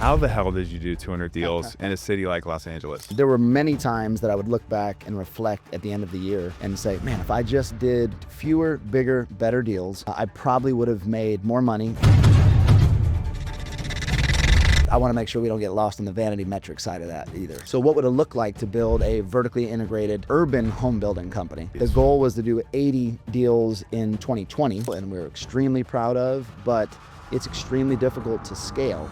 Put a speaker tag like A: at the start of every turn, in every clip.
A: How the hell did you do 200 deals in a city like Los Angeles?
B: There were many times that I would look back and reflect at the end of the year and say, man, if I just did fewer, bigger, better deals, I probably would have made more money. I want to make sure we don't get lost on the vanity metric side of that either. So what would it look like to build a vertically integrated urban home building company? The goal was to do 80 deals in 2020, and we're extremely proud of, but it's extremely difficult to scale.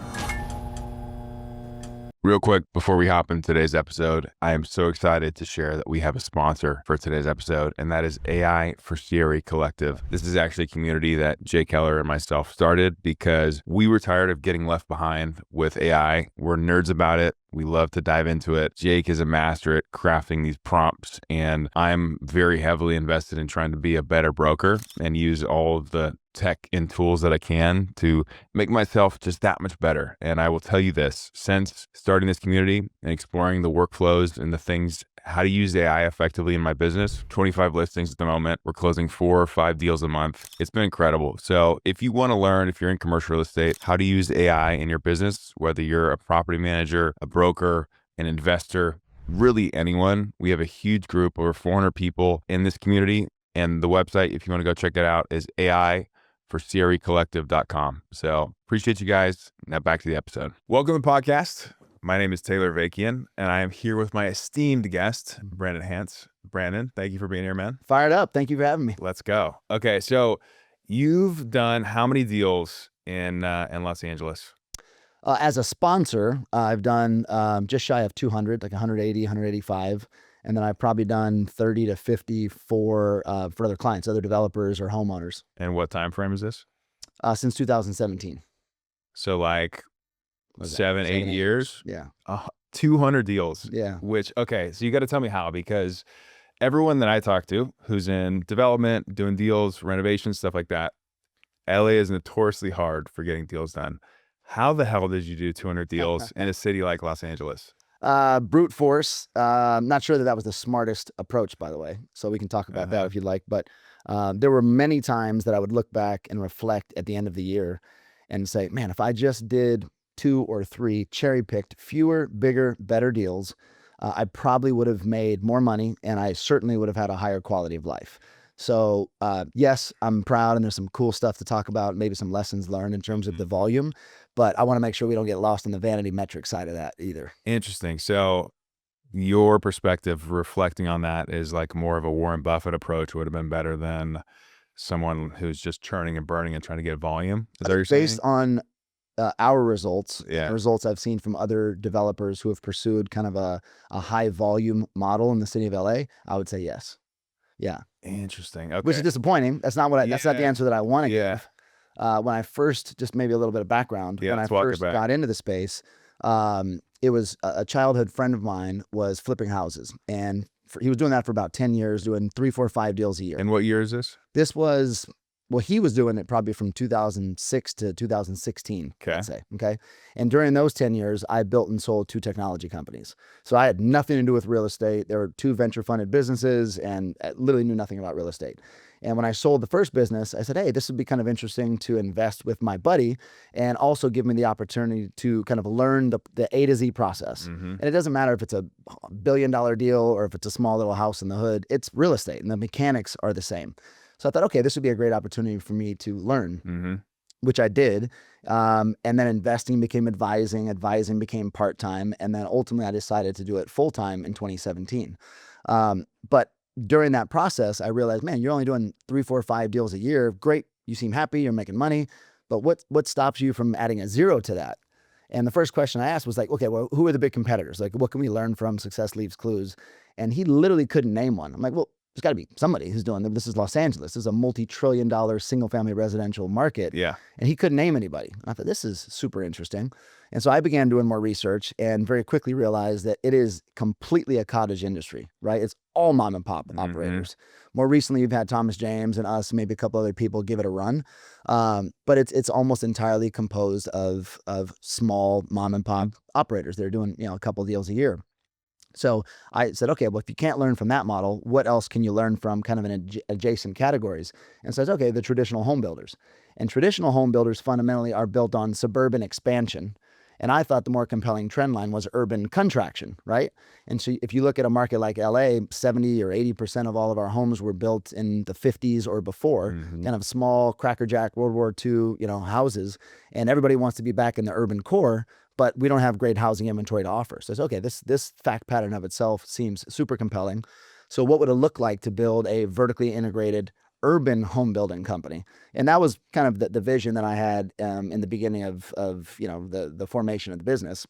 A: Real quick, before we hop into today's episode, I am so excited to share that we have a sponsor for today's episode, and that is AI for Siri Collective. This is actually a community that Jay Keller and myself started because we were tired of getting left behind with AI. We're nerds about it. We love to dive into it. Jake is a master at crafting these prompts, and I'm very heavily invested in trying to be a better broker and use all of the tech and tools that I can to make myself just that much better. And I will tell you this, since starting this community and exploring the workflows and the things, how to use AI effectively in my business, 25 listings at the moment. We're closing 4 or 5 deals a month. It's been incredible. So if you want to learn, if you're in commercial real estate, how to use AI in your business, whether you're a property manager, a broker, an investor, really anyone, we have a huge group, over 400 people in this community. And the website, if you want to go check it out, is AI4SiriCollective.com. So appreciate you guys. Now back to the episode. Welcome to the podcast. My name is Taylor Avakian, and I am here with my esteemed guest, Brandon Hance. Brandon, thank you for being here, man.
B: Fired up. Thank you for having me.
A: Let's go. Okay, so you've done how many deals in Los Angeles?
B: As a sponsor, I've done just shy of 200, like 180, 185. And then I've probably done 30 to 50 for other clients, other developers or homeowners.
A: And what time frame is this?
B: Since 2017.
A: So like 7, 8 years?
B: Yeah.
A: 200 deals.
B: Yeah.
A: Which, okay, so you got to tell me how, because everyone that I talk to who's in development, doing deals, renovations, stuff like that, LA is notoriously hard for getting deals done. How the hell did you do 200 deals in a city like Los Angeles?
B: Brute force. I'm not sure that was the smartest approach, by the way. So we can talk about that if you'd like. But there were many times that I would look back and reflect at the end of the year and say, man, if I just did 2 or 3 cherry-picked, fewer, bigger, better deals, I probably would have made more money, and I certainly would have had a higher quality of life. So yes, I'm proud, and there's some cool stuff to talk about, maybe some lessons learned in terms of the volume, but I want to make sure we don't get lost on the vanity metric side of that either.
A: Interesting. So your perspective reflecting on that is like more of a Warren Buffett approach would have been better than someone who's just churning and burning and trying to get volume. Is that what you're saying?
B: Based on our results,
A: Yeah.
B: results I've seen from other developers who have pursued kind of a high volume model in the city of LA, I would say yes. Yeah.
A: Interesting. Okay.
B: Which is disappointing. That's not what that's not the answer that I want to
A: Yeah.
B: give. When I first, just maybe a little bit of background,
A: Yeah,
B: when I
A: let's walk it
B: first
A: back.
B: got into the space, it was a childhood friend of mine was flipping houses, and he was doing that for about 10 years, doing 3, 4, 5 deals a year.
A: And what year is this?
B: This was, well, he was doing it probably from 2006 to 2016,
A: Okay.
B: let's say, okay? And during those 10 years, I built and sold 2 technology companies. So I had nothing to do with real estate. There were 2 venture-funded businesses, and I literally knew nothing about real estate. And when I sold the first business, I said, hey, this would be kind of interesting to invest with my buddy and also give me the opportunity to kind of learn the A to Z process. And it doesn't matter if it's a $1 billion deal or if it's a small little house in the hood, it's real estate, and the mechanics are the same. So I thought, okay, this would be a great opportunity for me to learn, which I did. And then investing became advising became part-time. And then ultimately I decided to do it full-time in 2017. But during that process, I realized, man, you're only doing 3, 4, 5 deals a year. Great. You seem happy. You're making money. But what stops you from adding a 0 to that? And the first question I asked was like, okay, well, who are the big competitors? Like, what can we learn from? Success leaves clues. And he literally couldn't name one. I'm like, well, there's got to be somebody who's doing this. Is Los Angeles. This is a multi-trillion-dollar single-family residential market.
A: Yeah.
B: And he couldn't name anybody. I thought, this is super interesting. And so I began doing more research and very quickly realized that it is completely a cottage industry, right? It's all mom and pop operators. More recently, you've had Thomas James and us, maybe a couple other people give it a run. But it's almost entirely composed of small mom and pop operators. They're doing, a couple deals a year. So I said, okay, well, if you can't learn from that model, what else can you learn from kind of an adjacent categories? And so I said, okay, the traditional home builders. And traditional home builders fundamentally are built on suburban expansion. And I thought the more compelling trend line was urban contraction, right? And so if you look at a market like LA, 70 or 80% of all of our homes were built in the 50s or before, kind of small crackerjack World War II, houses. And everybody wants to be back in the urban core, but we don't have great housing inventory to offer. So it's okay, this fact pattern of itself seems super compelling. So what would it look like to build a vertically integrated urban home building company? And that was kind of the vision that I had in the beginning of the formation of the business.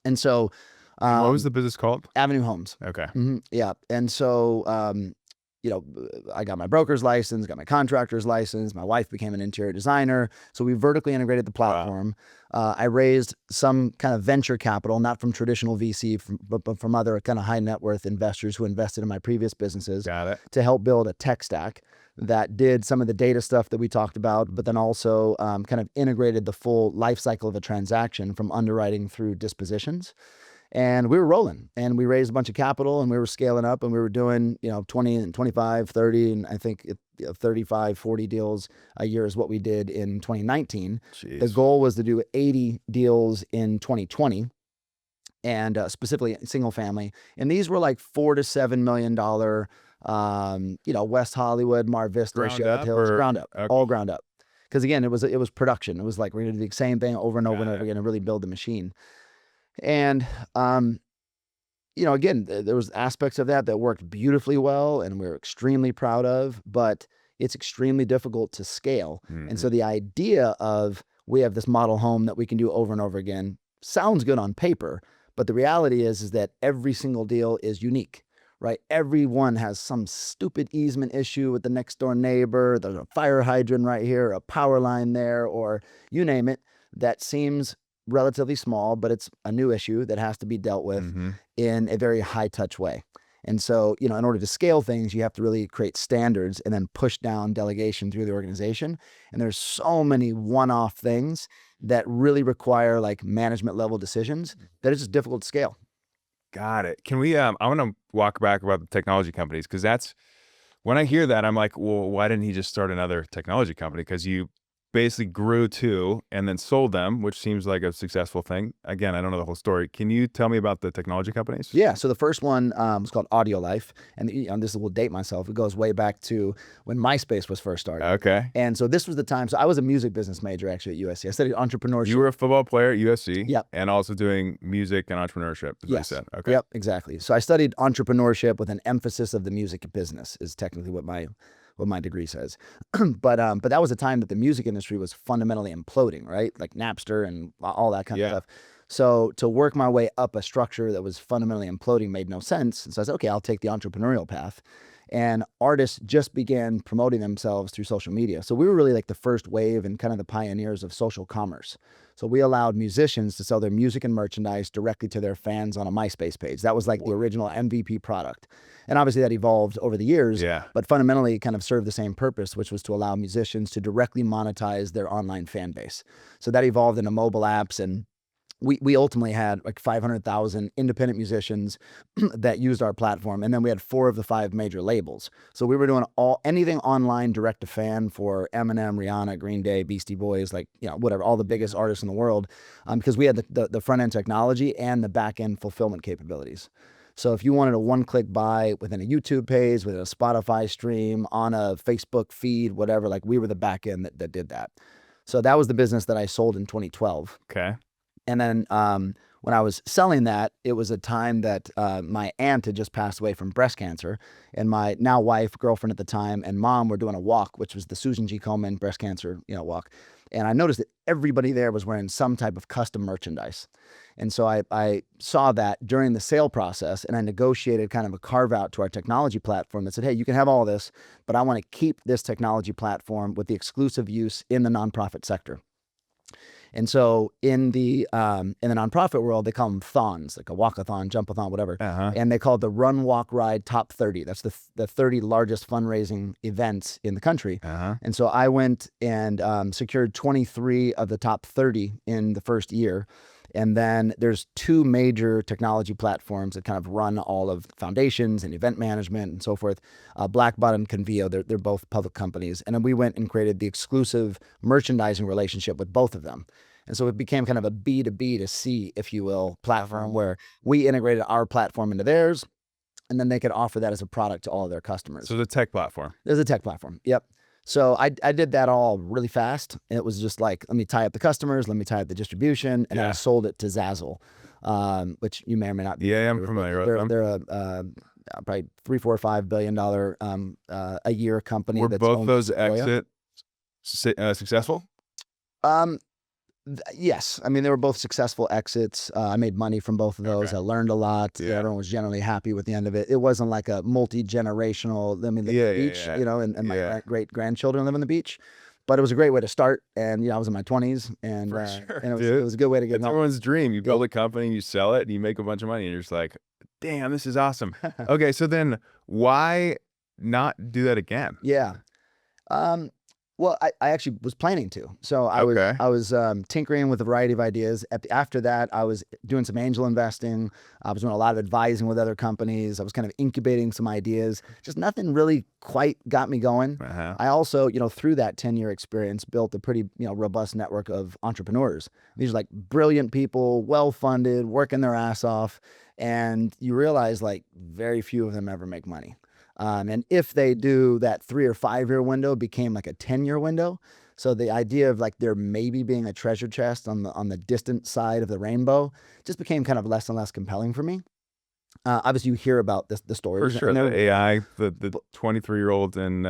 B: And so
A: what was the business called?
B: Avenue Homes.
A: Okay.
B: Yeah. And so I got my broker's license, got my contractor's license. My wife became an interior designer. So we vertically integrated the platform. Wow. I raised some kind of venture capital, not from traditional VC, but from other kind of high net worth investors who invested in my previous businesses.
A: Got it.
B: To help build a tech stack that did some of the data stuff that we talked about, but then also kind of integrated the full life cycle of a transaction from underwriting through dispositions. And we were rolling, and we raised a bunch of capital, and we were scaling up, and we were doing, 20 and 25, 30, and I think 35, 40 deals a year is what we did in 2019.
A: Jeez.
B: The goal was to do 80 deals in 2020, and specifically single family. And these were like $4 to $7 million, West Hollywood, Mar Vista, Sheriff Hills, ground up, okay. All ground up. Because again, it was production. It was like, we're going to do the same thing over and over and over again and really build the machine. And, again, there was aspects of that worked beautifully well and we're extremely proud of, but it's extremely difficult to scale. And so the idea of we have this model home that we can do over and over again sounds good on paper, but the reality is that every single deal is unique, right? Everyone has some stupid easement issue with the next door neighbor. There's a fire hydrant right here, a power line there, or you name it, that seems relatively small, but it's a new issue that has to be dealt with in a very high touch way. And so, in order to scale things, you have to really create standards and then push down delegation through the organization. And there's so many one-off things that really require like management level decisions that it's just difficult to scale.
A: Got it. Can we, I want to walk back about the technology companies, because that's, when I hear that, I'm like, well, why didn't he just start another technology company? Because you basically grew two and then sold them, which seems like a successful thing. Again, I don't know the whole story. Can you tell me about the technology companies?
B: Yeah. So the first one was called Audio Life. And this will date myself. It goes way back to when MySpace was first started.
A: Okay.
B: And so this was the time. So I was a music business major actually at USC. I studied entrepreneurship.
A: You were a football player at USC.
B: Yep.
A: And also doing music and entrepreneurship, as
B: yes.
A: I said. Okay.
B: Yep, exactly. So I studied entrepreneurship with an emphasis of the music business is technically what my degree says. but that was a time that the music industry was fundamentally imploding, right? Like Napster and all that kind of stuff. So to work my way up a structure that was fundamentally imploding made no sense. And so I said, okay, I'll take the entrepreneurial path. And artists just began promoting themselves through social media. So we were really like the first wave and kind of the pioneers of social commerce. So we allowed musicians to sell their music and merchandise directly to their fans on a MySpace page. That was like the original MVP product. And obviously that evolved over the years, but fundamentally kind of served the same purpose, which was to allow musicians to directly monetize their online fan base. So that evolved into mobile apps, and we ultimately had like 500,000 independent musicians that used our platform. And then we had 4 of the 5 major labels. So we were doing anything online direct to fan for Eminem, Rihanna, Green Day, Beastie Boys, like, whatever, all the biggest artists in the world, because we had the front end technology and the back end fulfillment capabilities. So if you wanted a one-click buy within a YouTube page, within a Spotify stream, on a Facebook feed, whatever, like we were the back end that did that. So that was the business that I sold in 2012.
A: Okay.
B: And then when I was selling that, it was a time that my aunt had just passed away from breast cancer, and my now wife, girlfriend at the time, and mom were doing a walk, which was the Susan G. Komen breast cancer walk. And I noticed that everybody there was wearing some type of custom merchandise. And so I saw that during the sale process, and I negotiated kind of a carve out to our technology platform that said, hey, you can have all this, but I want to keep this technology platform with the exclusive use in the nonprofit sector. And so in the nonprofit world, they call them thons, like a walkathon, jumpathon, whatever. And they call it the Run, Walk, Ride Top 30. That's the 30 largest fundraising events in the country. And so I went and secured 23 of the top 30 in the first year. And then there's 2 major technology platforms that kind of run all of foundations and event management and so forth. Blackbaud and Convio, they're both public companies. And then we went and created the exclusive merchandising relationship with both of them. And so it became kind of a B2B to C, if you will, platform where we integrated our platform into theirs, and then they could offer that as a product to all of their customers.
A: So the tech platform.
B: There's a tech platform. Yep. So I did that all really fast. It was just like, let me tie up the customers, let me tie up the distribution, and then I sold it to Zazzle, which you may or may not be.
A: Yeah, I'm familiar with them.
B: They're a probably $3, $4, $5 billion a year company.
A: Were
B: that's
A: both those exit successful?
B: Yes. I mean, they were both successful exits. I made money from both of those. I learned a lot.
A: Yeah.
B: Everyone was generally happy with the end of it. It wasn't like a multi-generational, I mean, the beach, you know, and my great grandchildren live on the beach, but it was a great way to start. And, you know, I was in my 20s and, and it was a good way to get
A: It's everyone's dream. You build a company, you sell it, and you make a bunch of money, and you're just like, damn, this is awesome. Okay. So then why not do that again?
B: Yeah. Well, I actually was planning to. So I was tinkering with a variety of ideas. After that, I was doing some angel investing. I was doing a lot of advising with other companies. I was kind of incubating some ideas. Just nothing really quite got me going. I also, you know, through that 10-year experience, built a pretty, you know, robust network of entrepreneurs. These are like brilliant people, well-funded, working their ass off. And you realize like very few of them ever make money. And if they do, that 3 or 5 year window became like a 10-year window. So the idea of like there maybe being a treasure chest on the distant side of the rainbow just became kind of less and less compelling for me. Obviously, you hear about the stories.
A: For sure, the AI, the 23-year-old in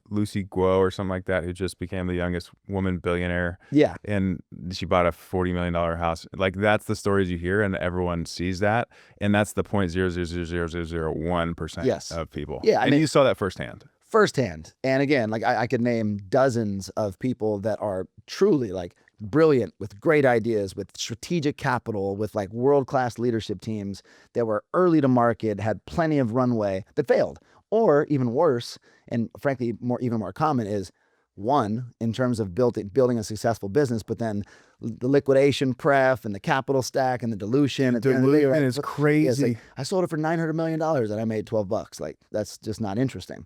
A: Lucy Guo or something like that, who just became the youngest woman billionaire.
B: Yeah.
A: And she bought a $40 million house. Like, that's the stories you hear, and everyone sees that. And that's the 0.0000001% of people.
B: Yeah.
A: And you saw that firsthand.
B: Firsthand. And again, like I could name dozens of people that are truly like brilliant with great ideas, with strategic capital, with like world-class leadership teams that were early to market, had plenty of runway that failed. Or even worse, and frankly, even more common is one, in terms of building a successful business, but then the liquidation pref and the capital stack and the dilution.
A: Dilution is crazy.
B: Yeah, like, I sold it for $900 million and I made $12. Like, that's just not interesting.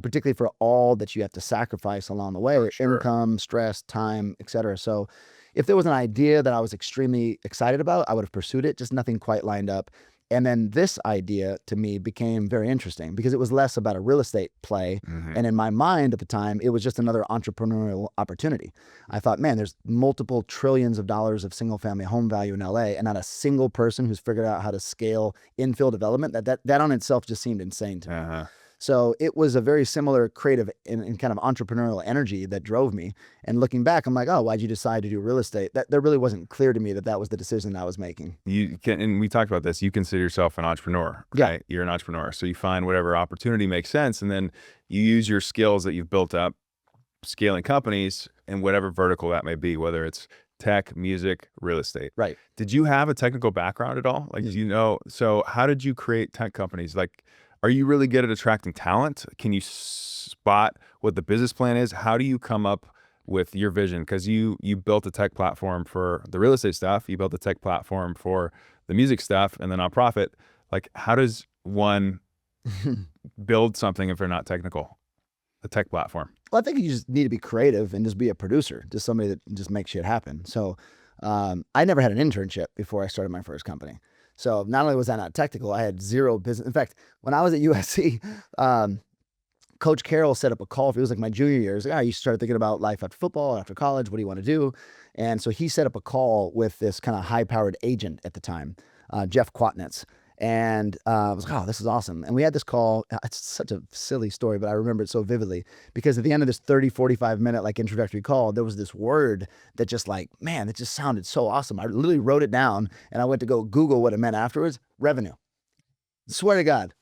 B: Particularly for all that you have to sacrifice along the way, income, stress, time, etc. So if there was an idea that I was extremely excited about, I would have pursued it, just nothing quite lined up. And then this idea to me became very interesting because it was less about a real estate play. And in my mind at the time, it was just another entrepreneurial opportunity. I thought, man, there's multiple trillions of dollars of single family home value in LA and not a single person who's figured out how to scale infill development. That on itself just seemed insane to me. So it was a very similar creative and kind of entrepreneurial energy that drove me. And looking back, I'm like, oh, why'd you decide to do real estate? That really wasn't clear to me that was the decision I was making.
A: And we talked about this. You consider yourself an entrepreneur, right? Yeah. You're an entrepreneur. So you find whatever opportunity makes sense, and then you use your skills that you've built up scaling companies in whatever vertical that may be, whether it's tech, music, real estate.
B: Right.
A: Did you have a technical background at all? Like, you know, so how did you create tech companies? Like, are you really good at attracting talent? Can you spot what the business plan is? How do you come up with your vision? Because you built a tech platform for the real estate stuff. You built a tech platform for the music stuff and the nonprofit. Like, how does one build something if they're not technical? A tech platform.
B: Well, I think you just need to be creative and just be a producer, just somebody that just makes shit happen. So I never had an internship before I started my first company. So not only was I not technical, I had zero business. In fact, when I was at USC, Coach Carroll set up a call. It was like my junior year. He was like, you start thinking about life after football, after college. What do you want to do? And so he set up a call with this kind of high-powered agent at the time, Jeff Quatnitz. And I was like, oh, this is awesome. And we had this call. It's such a silly story, but I remember it so vividly because at the end of this 30, 45 minute like introductory call, there was this word that just like, man, it just sounded so awesome. I literally wrote it down and I went to go Google what it meant afterwards. Revenue. Swear to God.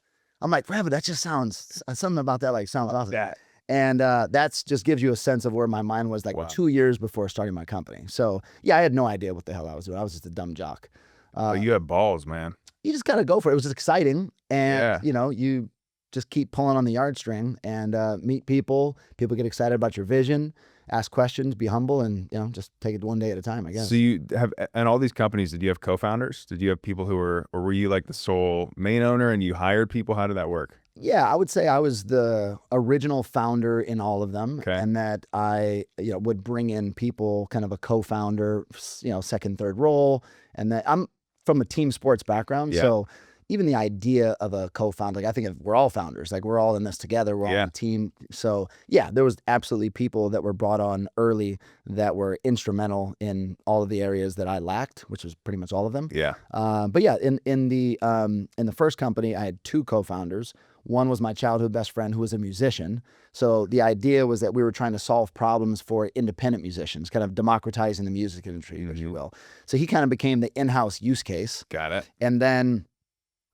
B: I'm like, revenue, that just sounds, something about that like sounds awesome.
A: That.
B: And that's just gives you a sense of where my mind was like 2 years before starting my company. So yeah, I had no idea what the hell I was doing. I was just a dumb jock.
A: You have balls, man.
B: You just got to go for it. It was just exciting. And, you know, you just keep pulling on the yard string and meet people. People get excited about your vision, ask questions, be humble, and, you know, just take it one day at a time, I guess.
A: So you have, and all these companies, did you have co-founders? Did you have people who were, or were you like the sole main owner and you hired people? How did that work?
B: Yeah, I would say I was the original founder in all of them,
A: Okay.
B: and that I, would bring in people, kind of a co-founder, second, third role, and that I'm from a team sports background,
A: Yeah.
B: so even the idea of a co-founder, like I think we're all founders, like we're all in this together, we're all on
A: Yeah.
B: a team. So yeah, there was absolutely people that were brought on early that were instrumental in all of the areas that I lacked, which was pretty much all of them.
A: Yeah.
B: But yeah, in the first company, I had two co-founders. One was my childhood best friend who was a musician. So the idea was that we were trying to solve problems for independent musicians, kind of democratizing the music industry, if you will. So he kind of became the in-house use case.
A: Got it.
B: And then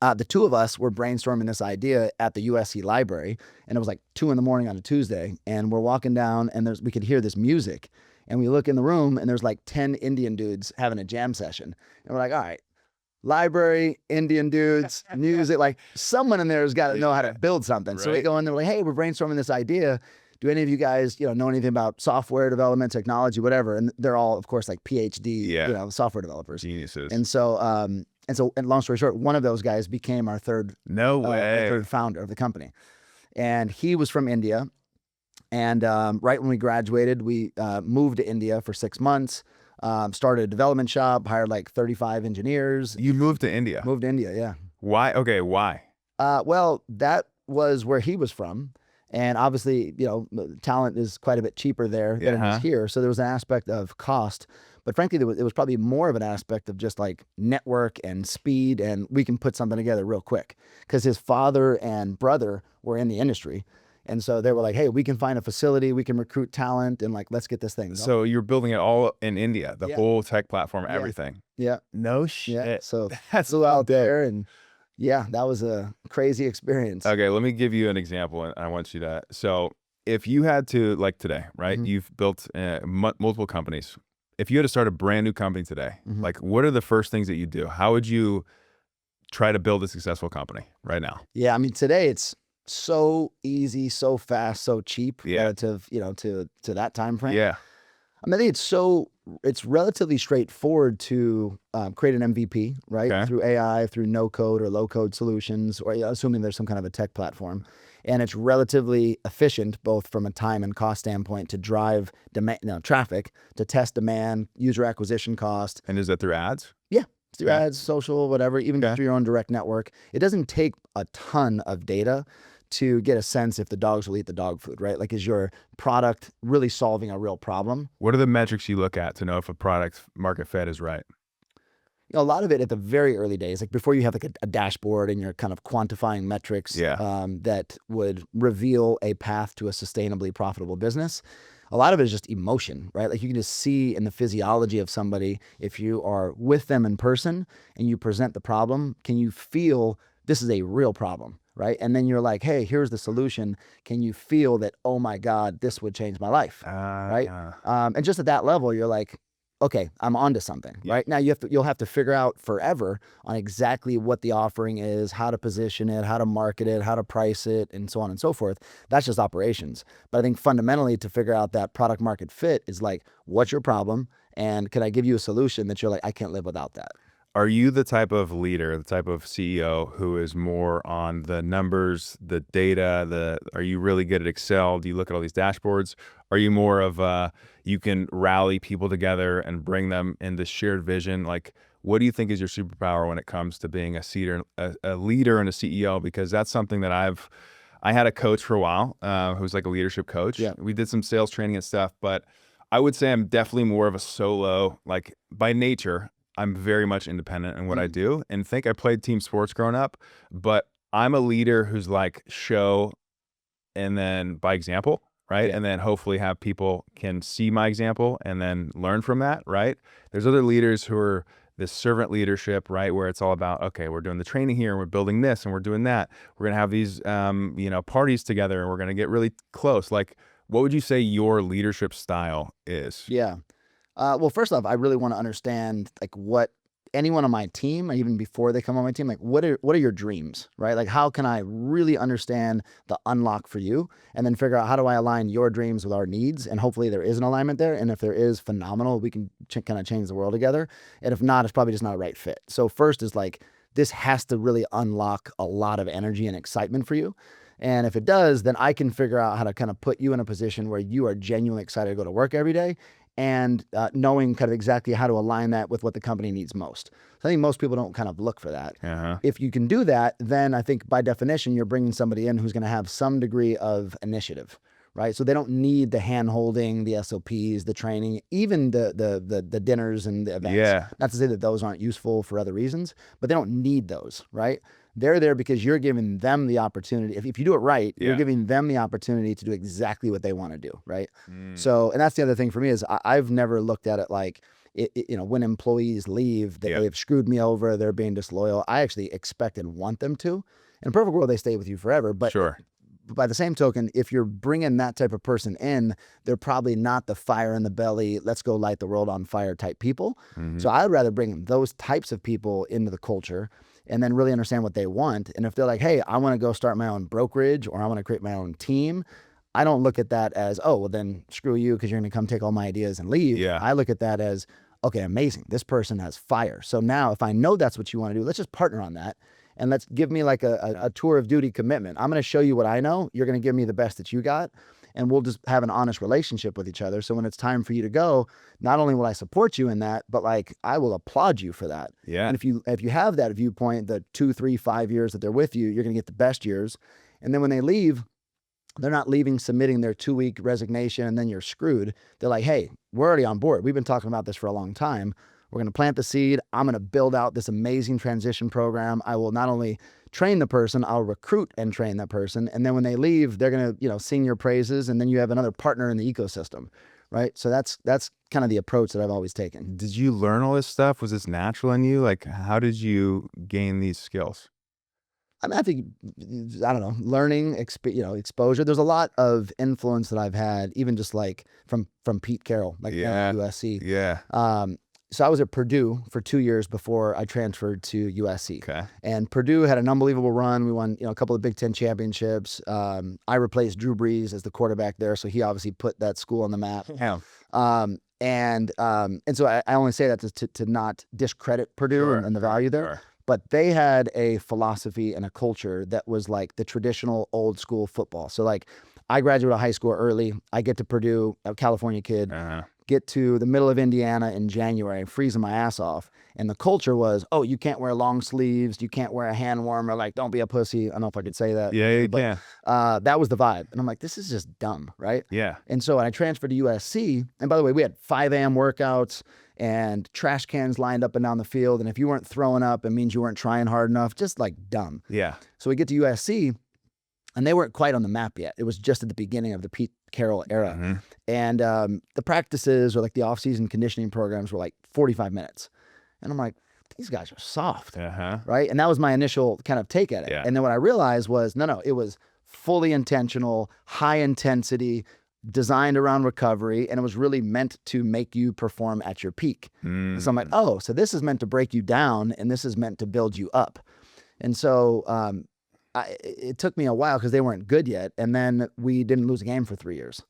B: the two of us were brainstorming this idea at the USC library, and it was like 2 a.m. on a Tuesday, and we're walking down, and we could hear this music, and we look in the room, and there's like 10 Indian dudes having a jam session, and we're like, all right, library, Indian dudes, music, like someone in there has got to know how to build something. So we
A: Right.
B: go in there, we're like, hey, we're brainstorming this idea. Do any of you guys, know anything about software development, technology, whatever? And they're all, of course, like PhD,
A: Yeah.
B: software developers.
A: Geniuses.
B: And long story short, one of those guys became our
A: No
B: our
A: way.
B: third founder of the company, and he was from India. And right when we graduated, we moved to India for 6 months. Started a development shop, hired like 35 engineers.
A: You moved to India.
B: Moved to India, yeah.
A: Why? Okay. Why?
B: Well, that was where he was from. And obviously, talent is quite a bit cheaper there than it is here. So there was an aspect of cost. But frankly, it was probably more of an aspect of just like network and speed, and we can put something together real quick. Because his father and brother were in the industry. And so they were like, hey, we can find a facility, we can recruit talent, and like, let's get this thing going.
A: So you're building it all in India, the
B: Yeah.
A: whole tech platform,
B: Yeah.
A: everything.
B: Yeah.
A: No
B: Yeah.
A: shit.
B: So
A: That's
B: flew out
A: dope.
B: there, and yeah, that was a crazy experience.
A: Okay, let me give you an example, and I want you to. So, if you had to, like today, right?
B: Mhm.
A: You've built multiple companies. If you had to start a brand new company today,
B: Mhm.
A: like what are the first things that you do? How would you try to build a successful company right now?
B: Yeah, I mean, today it's so easy, so fast, so cheap
A: Yeah.
B: relative, to that time frame.
A: Yeah.
B: I mean, I think it's relatively straightforward to create an MVP, right?
A: Okay.
B: Through AI, through no code or low code solutions, or assuming there's some kind of a tech platform. And it's relatively efficient, both from a time and cost standpoint, to drive traffic, to test demand, user acquisition cost.
A: And is that through ads?
B: Yeah. Through
A: Okay.
B: ads, social, whatever, even
A: Okay.
B: through your own direct network. It doesn't take a ton of data to get a sense if the dogs will eat the dog food, right? Like, is your product really solving a real problem?
A: What are the metrics you look at to know if a product market fit is right?
B: A lot of it at the very early days, like before you have like a dashboard and you're kind of quantifying metrics
A: Yeah.
B: that would reveal a path to a sustainably profitable business. A lot of it is just emotion, right? Like you can just see in the physiology of somebody, if you are with them in person and you present the problem, can you feel this is a real problem, right? And then you're like, hey, here's the solution. Can you feel that, oh my God, this would change my life, right? And just at that level, you're like, okay, I'm onto something,
A: Yeah.
B: right? Now you'll have to figure out forever on exactly what the offering is, how to position it, how to market it, how to price it, and so on and so forth. That's just operations. But I think fundamentally to figure out that product market fit is like, what's your problem? And can I give you a solution that you're like, I can't live without that?
A: Are you the type of leader, the type of CEO who is more on the numbers, the data, are you really good at Excel? Do you look at all these dashboards? Are you more of you can rally people together and bring them in this shared vision? Like, what do you think is your superpower when it comes to being a leader and a CEO? Because that's something that I had a coach for a while who's like a leadership coach.
B: Yeah.
A: We did some sales training and stuff, but I would say I'm definitely more of a solo, like by nature. I'm very much independent in what I do, and think I played team sports growing up, but I'm a leader who's like show and then by example, right?
B: Yeah.
A: And then hopefully have people can see my example and then learn from that, right? There's other leaders who are this servant leadership, right? Where it's all about, okay, we're doing the training here and we're building this and we're doing that. We're going to have these, parties together and we're going to get really close. Like, what would you say your leadership style is?
B: Yeah. Well, first off, I really want to understand like what anyone on my team, even before they come on my team, like what are your dreams, right? Like how can I really understand the unlock for you, and then figure out how do I align your dreams with our needs, and hopefully there is an alignment there. And if there is, phenomenal, we can kind of change the world together. And if not, it's probably just not a right fit. So first is like this has to really unlock a lot of energy and excitement for you. And if it does, then I can figure out how to kind of put you in a position where you are genuinely excited to go to work every day, and knowing kind of exactly how to align that with what the company needs most. So I think most people don't kind of look for that. If you can do that, then I think by definition, you're bringing somebody in who's going to have some degree of initiative, right? So they don't need the hand holding, the SOPs, the training, even the dinners and the events.
A: Yeah.
B: Not to say that those aren't useful for other reasons, but they don't need those, right? They're there because you're giving them the opportunity. If you do it right, you're giving them the opportunity to do exactly what they want to do, right? So, and that's the other thing for me is I've never looked at it like, when employees leave, they've screwed me over, they're being disloyal. I actually expect and want them to. In a perfect world, they stay with you forever. But by the same token, if you're bringing that type of person in, they're probably not the fire in the belly, let's go light the world on fire type people. So I'd rather bring those types of people into the culture and then really understand what they want. And if they're like, hey, I want to go start my own brokerage or I want to create my own team, I don't look at that as, oh, well, then screw you because you're going to come take all my ideas and leave. I look at that as, okay, amazing. This person has fire. So now if I know that's what you want to do, let's just partner on that. And let's give me like a tour of duty commitment. I'm going to show you what I know. You're going to give me the best that you got. And we'll just have an honest relationship with each other. So when it's time for you to go, not only will I support you in that, but like I will applaud you for that. And if you have that viewpoint, the 2, 3, 5 years that they're with you, you're going to get the best years. And then when they leave, they're not leaving submitting their 2-week resignation and then you're screwed. They're like, hey, we're already on board. We've been talking about this for a long time. We're going to plant the seed. I'm going to build out this amazing transition program. I will not only train the person, I'll recruit and train that person. And then when they leave, they're going to, sing your praises. And then you have another partner in the ecosystem, right? So that's kind of the approach that I've always taken.
A: Did you learn all this stuff? Was this natural in you? Like, how did you gain these skills?
B: I mean, I think, I don't know, learning, exposure. There's a lot of influence that I've had, even just like from Pete Carroll, like at USC. So I was at Purdue for 2 years before I transferred to USC. And Purdue had an unbelievable run. We won, a couple of Big Ten championships. I replaced Drew Brees as the quarterback there, so he obviously put that school on the map. And so I only say that to not discredit Purdue and the value there. But they had a philosophy and a culture that was like the traditional old school football. So like I graduated high school early. I get to Purdue, a California kid, get to the middle of Indiana in January, freezing my ass off. And the culture was, oh, you can't wear long sleeves. You can't wear a hand warmer. Like, don't be a pussy. I don't know if I could say that.
A: You can.
B: That was the vibe. And I'm like, this is just dumb, right? And so when I transferred to USC, and by the way, we had 5 a.m. workouts and trash cans lined up and down the field. And if you weren't throwing up, it means you weren't trying hard enough. Just like dumb. So we get to USC, and they weren't quite on the map yet. It was just at the beginning of the Pete Carroll era. And the practices or like the off-season conditioning programs were like 45 minutes. And I'm like, these guys are soft, right? And that was my initial kind of take at it. And then what I realized was, no, it was fully intentional, high intensity, designed around recovery, and it was really meant to make you perform at your peak. So I'm like, oh, so this is meant to break you down, and this is meant to build you up. And so it took me a while because they weren't good yet, and then we didn't lose a game for 3 years.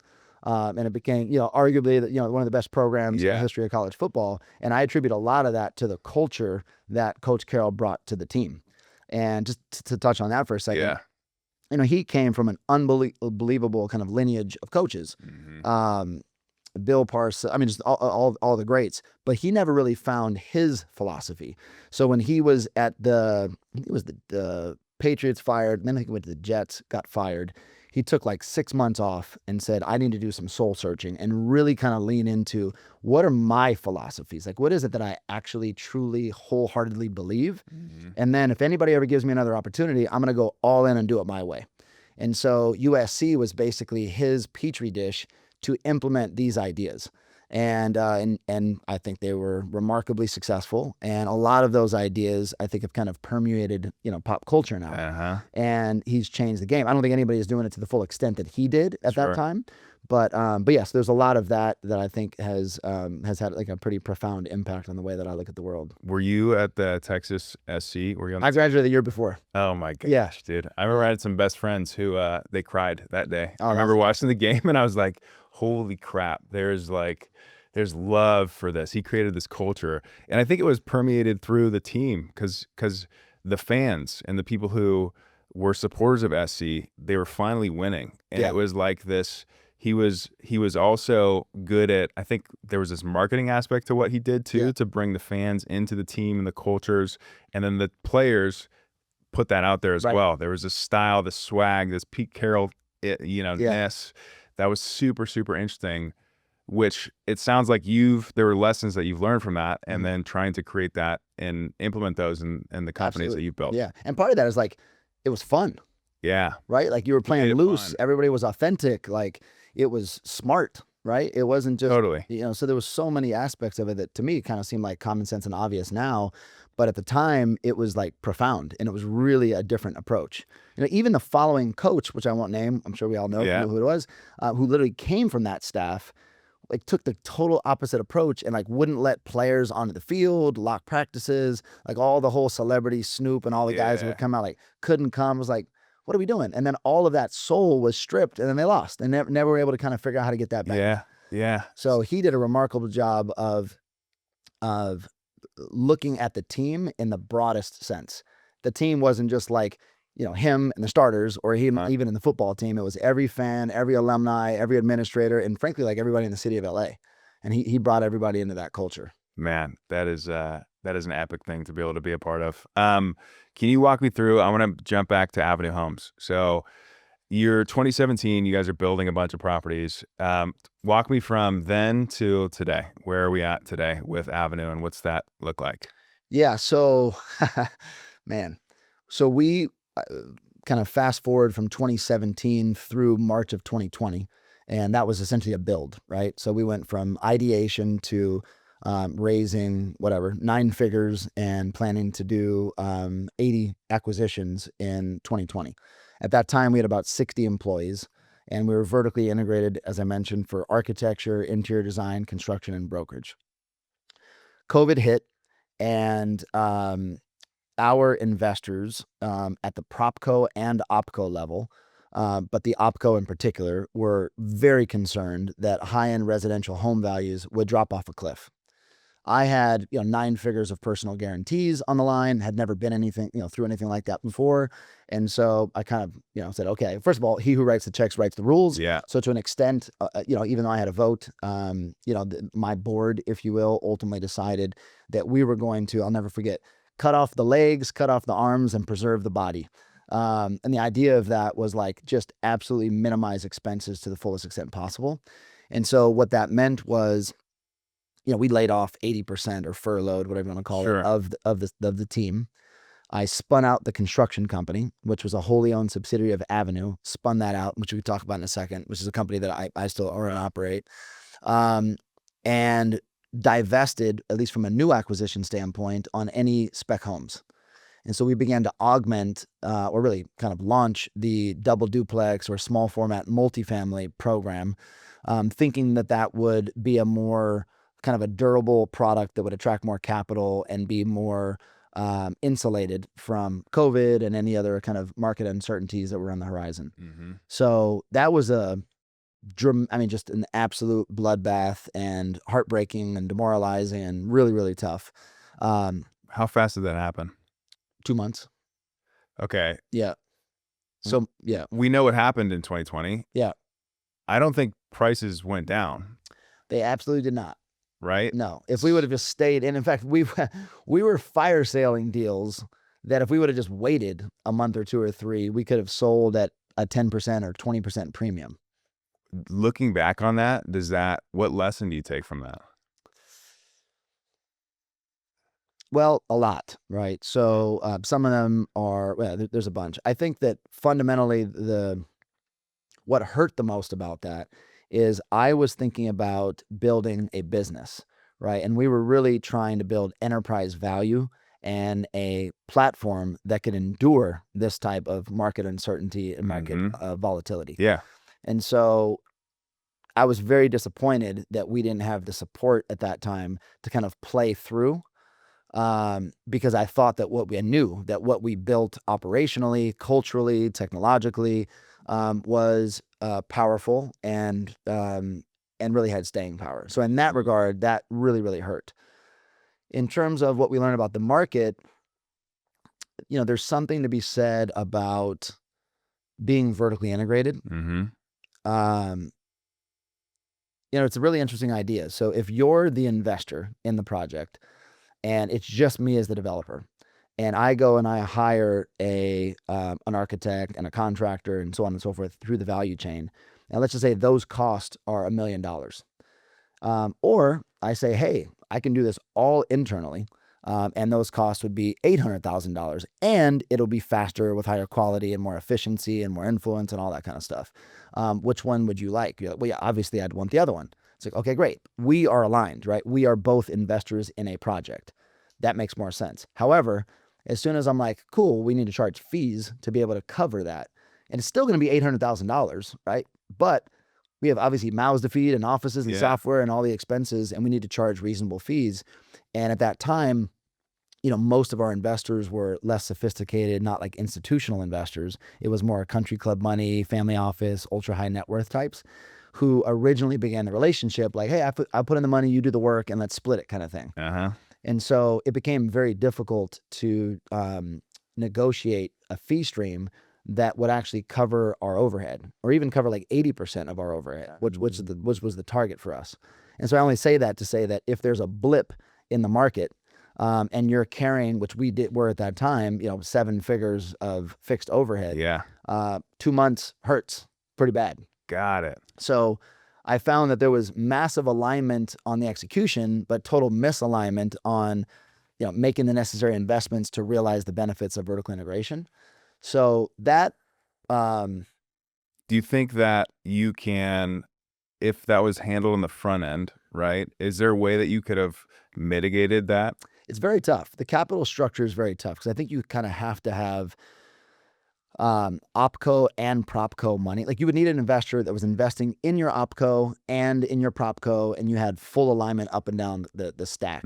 B: And it became, arguably, one of the best programs in the history of college football. And I attribute a lot of that to the culture that Coach Carroll brought to the team. And just to touch on that for a second, he came from an unbelievable kind of lineage of coaches. Bill Parsons, I mean, just all the greats, but he never really found his philosophy. So when he was at the Patriots fired, and then he went to the Jets, got fired. He took like 6 months off and said, I need to do some soul searching and really kind of lean into what are my philosophies? Like, what is it that I actually, truly, wholeheartedly believe? And then if anybody ever gives me another opportunity, I'm going to go all in and do it my way. And so USC was basically his petri dish to implement these ideas. And I think they were remarkably successful. And a lot of those ideas, I think, have kind of permeated, pop culture now. And he's changed the game. I don't think anybody is doing it to the full extent that he did at that time. But yes, there's a lot of that I think has had like a pretty profound impact on the way that I look at the world.
A: Were you at the Texas SC? Were you on
B: I graduated the year before.
A: Oh my gosh, dude. I remember I had some best friends who they cried that day. I remember watching the game and I was like, holy crap, there's love for this. He created this culture. And I think it was permeated through the team because the fans and the people who were supporters of SC, they were finally winning. And
B: Yeah.
A: it was like this, he was also good at, I think there was this marketing aspect to what he did too,
B: Yeah.
A: to bring the fans into the team and the cultures. And then the players put that out there as
B: Right.
A: well. There was this style, this swag, this Pete Carroll,
B: Yeah.
A: ness that was super, super interesting, which it sounds like there were lessons that you've learned from that, and
B: Mhm.
A: then trying to create that and implement those in the companies that
B: Absolutely.
A: you've built.
B: Yeah. And part of that is like, it was fun,
A: Yeah.
B: right? Like you were
A: You made
B: playing
A: it
B: loose.
A: fun.
B: Everybody was authentic. Like it was smart, right? It wasn't just,
A: Totally.
B: so there was so many aspects of it that to me kind of seemed like common sense and obvious now. But at the time, it was like profound and it was really a different approach. Even the following coach, which I won't name, I'm sure we all know
A: Yeah.
B: who it was, who literally came from that staff, like took the total opposite approach and like wouldn't let players onto the field, lock practices, like all the whole celebrity Snoop and all the guys who
A: Yeah.
B: would come out like couldn't come, was like, what are we doing? And then all of that soul was stripped and then they lost and never were able to kind of figure out how to get that back.
A: Yeah. Yeah.
B: So he did a remarkable job of looking at the team in the broadest sense. The team wasn't just like, him and the starters or him even in the football team. It was every fan, every alumni, every administrator, and frankly, like everybody in the city of LA. And he brought everybody into that culture.
A: Man, that is an epic thing to be able to be a part of. Can you walk me through? I want to jump back to Avenue Homes. So you're 2017, you guys are building a bunch of properties. Walk me from then to today. Where are we at today with Avenue and what's that look like?
B: Yeah. So, man, so we kind of fast forward from 2017 through March of 2020, and that was essentially a build, right? So we went from ideation to raising whatever 9 figures and planning to do 80 acquisitions in 2020. At that time, we had about 60 employees, and we were vertically integrated, as I mentioned, for architecture, interior design, construction, and brokerage. COVID hit, and our investors at the PropCo and OpCo level, but the OpCo in particular, were very concerned that high-end residential home values would drop off a cliff. I had 9 figures of personal guarantees on the line, had never been anything through anything like that before, and so I kind of said, okay, first of all, he who writes the checks writes the rules.
A: Yeah.
B: So to an extent, even though I had a vote, my board, if you will, ultimately decided that we were going to, I'll never forget, cut off the legs, cut off the arms, and preserve the body. And the idea of that was like just absolutely minimize expenses to the fullest extent possible. And so what that meant was, we laid off 80% or furloughed, whatever you want to call
A: Sure.
B: it, of the team. I spun out the construction company, which was a wholly owned subsidiary of Avenue, spun that out, which we could talk about in a second, which is a company that I still own and operate, and divested, at least from a new acquisition standpoint, on any spec homes. And so we began to augment or really kind of launch the double duplex or small format multifamily program, thinking that would be a more kind of a durable product that would attract more capital and be more insulated from COVID and any other kind of market uncertainties that were on the horizon.
A: Mm-hmm.
B: So that was just an absolute bloodbath and heartbreaking and demoralizing and really, really tough.
A: How fast did that happen?
B: 2 months.
A: Okay.
B: Yeah. So yeah.
A: We know what happened in 2020.
B: Yeah.
A: I don't think prices went down.
B: They absolutely did not.
A: Right?
B: No. If we would have just stayed, and in fact, we were fire sailing deals that if we would have just waited a month or 2 or 3, we could have sold at a 10% or 20% premium.
A: Looking back on that, what lesson do you take from that?
B: Well, a lot, right? So some of them are, there's a bunch. I think that fundamentally what hurt the most about that is I was thinking about building a business, right? And we were really trying to build enterprise value and a platform that could endure this type of market uncertainty and market volatility.
A: Yeah.
B: And so I was very disappointed that we didn't have the support at that time to kind of play through, because I thought that what we built operationally, culturally, technologically, was powerful and really had staying power. So in that regard, that really, really hurt. In terms of what we learned about the market, there's something to be said about being vertically integrated.
A: Mm-hmm.
B: It's a really interesting idea. So if you're the investor in the project and it's just me as the developer, and I go and I hire an architect and a contractor and so on and so forth through the value chain, and let's just say those costs are $1 million. Or I say, hey, I can do this all internally, and those costs would be $800,000, and it'll be faster with higher quality and more efficiency and more influence and all that kind of stuff. Which one would you like? You're like, well, yeah, obviously I'd want the other one. It's like, okay, great. We are aligned, right? We are both investors in a project. That makes more sense. However, as soon as I'm like, cool, we need to charge fees to be able to cover that, and it's still going to be $800,000, right? But we have obviously mouths to feed and offices and software and all the expenses, and we need to charge reasonable fees. And at that time, most of our investors were less sophisticated, not like institutional investors. It was more country club money, family office, ultra high net worth types who originally began the relationship like, hey, I put in the money, you do the work, and let's split it kind of thing.
A: Uh-huh.
B: And so it became very difficult to negotiate a fee stream that would actually cover our overhead, or even cover like 80% of our overhead, which was the target for us. And so I only say that to say that if there's a blip in the market, and you're carrying, which were at that time, 7 figures of fixed overhead. 2 months hurts pretty bad.
A: Got it.
B: So I found that there was massive alignment on the execution, but total misalignment on, making the necessary investments to realize the benefits of vertical integration. So that,
A: do you think that you can, if that was handled on the front end, right? Is there a way that you could have mitigated that?
B: It's very tough. The capital structure is very tough because I think you kind of have to have opco and propco money. Like you would need an investor that was investing in your opco and in your propco, and you had full alignment up and down the stack.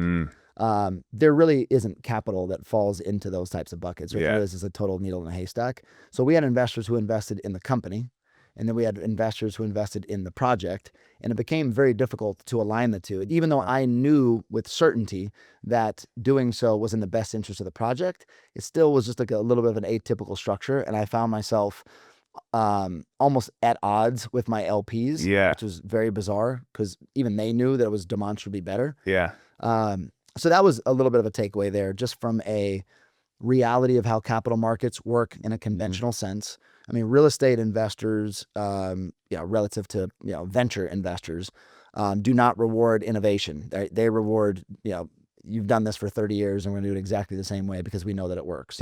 B: There really isn't capital that falls into those types of buckets. Right? This is a total needle in a haystack. So we had investors who invested in the company, and then we had investors who invested in the project, and it became very difficult to align the two. Even though I knew with certainty that doing so was in the best interest of the project, it still was just like a little bit of an atypical structure, and I found myself almost at odds with my LPs, which was very bizarre because even they knew that it was demonstrably better. So that was a little bit of a takeaway there, just from a reality of how capital markets work in a conventional sense. I mean, real estate investors, relative to, venture investors, do not reward innovation. They reward, you've done this for 30 years and we're going to do it exactly the same way because we know that it works.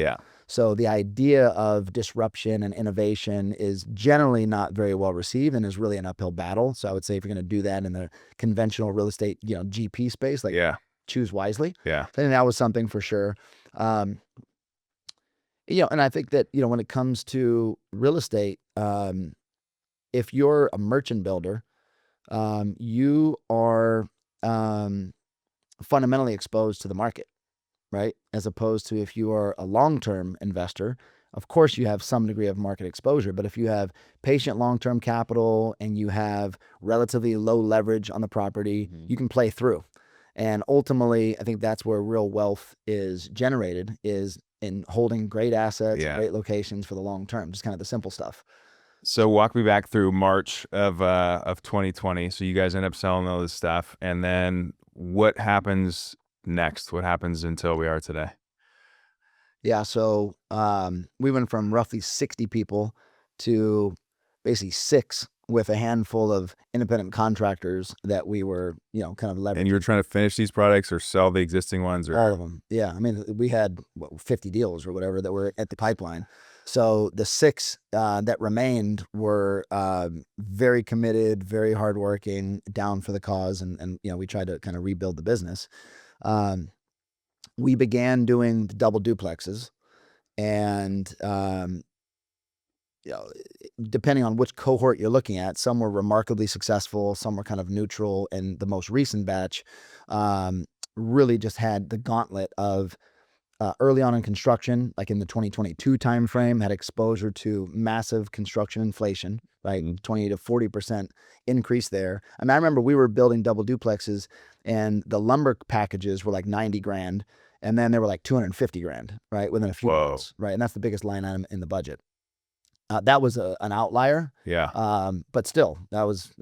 B: So the idea of disruption and innovation is generally not very well received and is really an uphill battle. So I would say if you're going to do that in the conventional real estate, GP space, choose wisely. I think that was something for sure. And I think that, when it comes to real estate, if you're a merchant builder, you are fundamentally exposed to the market, right? As opposed to if you are a long-term investor, of course you have some degree of market exposure, but if you have patient long-term capital and you have relatively low leverage on the property, you can play through. And ultimately, I think that's where real wealth is generated, is in holding great assets, great locations for the long term, just kind of the simple stuff.
A: So walk me back through March of 2020. So you guys end up selling all this stuff, and then what happens next? What happens until we are today?
B: So we went from roughly 60 people to basically 6 with a handful of independent contractors that we were, kind of leveraging.
A: And you were trying to finish these products or sell the existing ones? Or
B: all of them. I mean, we had 50 deals or whatever that were at the pipeline. So the 6 that remained were very committed, very hardworking, down for the cause. And we tried to kind of rebuild the business. We began doing the double duplexes, and depending on which cohort you're looking at, some were remarkably successful, some were kind of neutral, and the most recent batch really just had the gauntlet of early on in construction, like in the 2022 timeframe, had exposure to massive construction inflation, right? 20 to 40% increase there. I remember we were building double duplexes, and the lumber packages were like 90 grand. And then they were like 250 grand, right, within a few
A: Whoa.
B: months, right? And that's the biggest line item in the budget. That was an outlier.
A: Yeah.
B: But still, that was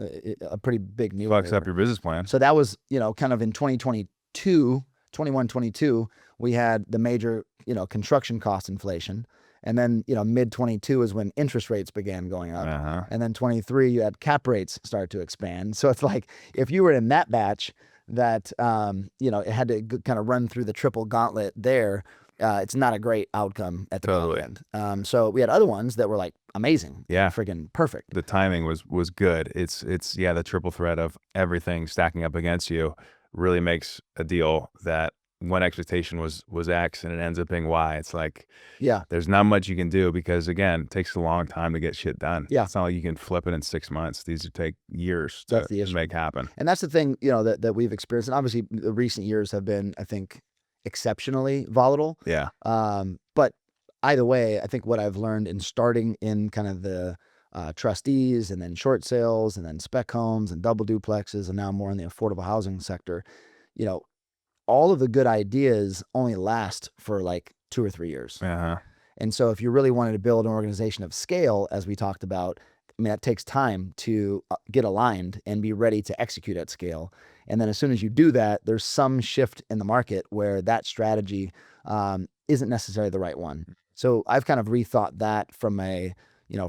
B: a pretty big needle
A: Fucks
B: mover.
A: up your business plan.
B: So that was, kind of in 2022, 21, 22, we had the major, construction cost inflation. And then, mid 22 is when interest rates began going up.
A: Uh-huh.
B: And then 23, you had cap rates start to expand. So it's like, if you were in that batch that, it had to kind of run through the triple gauntlet there, it's not a great outcome at the
A: Totally.
B: end. So we had other ones that were like amazing.
A: Yeah.
B: Friggin' perfect.
A: The timing was good. It's the triple threat of everything stacking up against you really makes a deal that one expectation was X and it ends up being Y. It's like,
B: Yeah.
A: there's not much you can do because, again, it takes a long time to get shit done.
B: Yeah.
A: It's not like you can flip it in 6 months. These would take years
B: That's
A: to
B: the issue.
A: make happen.
B: And that's the thing, that we've experienced. And obviously the recent years have been, I think, exceptionally volatile.
A: Yeah.
B: But either way, I think what I've learned in starting in kind of the trustees and then short sales and then spec homes and double duplexes and now more in the affordable housing sector, all of the good ideas only last for like 2 or 3 years.
A: Uh-huh.
B: And so if you really wanted to build an organization of scale, as we talked about, I mean, that takes time to get aligned and be ready to execute at scale. And then as soon as you do that, there's some shift in the market where that strategy isn't necessarily the right one. So I've kind of rethought that from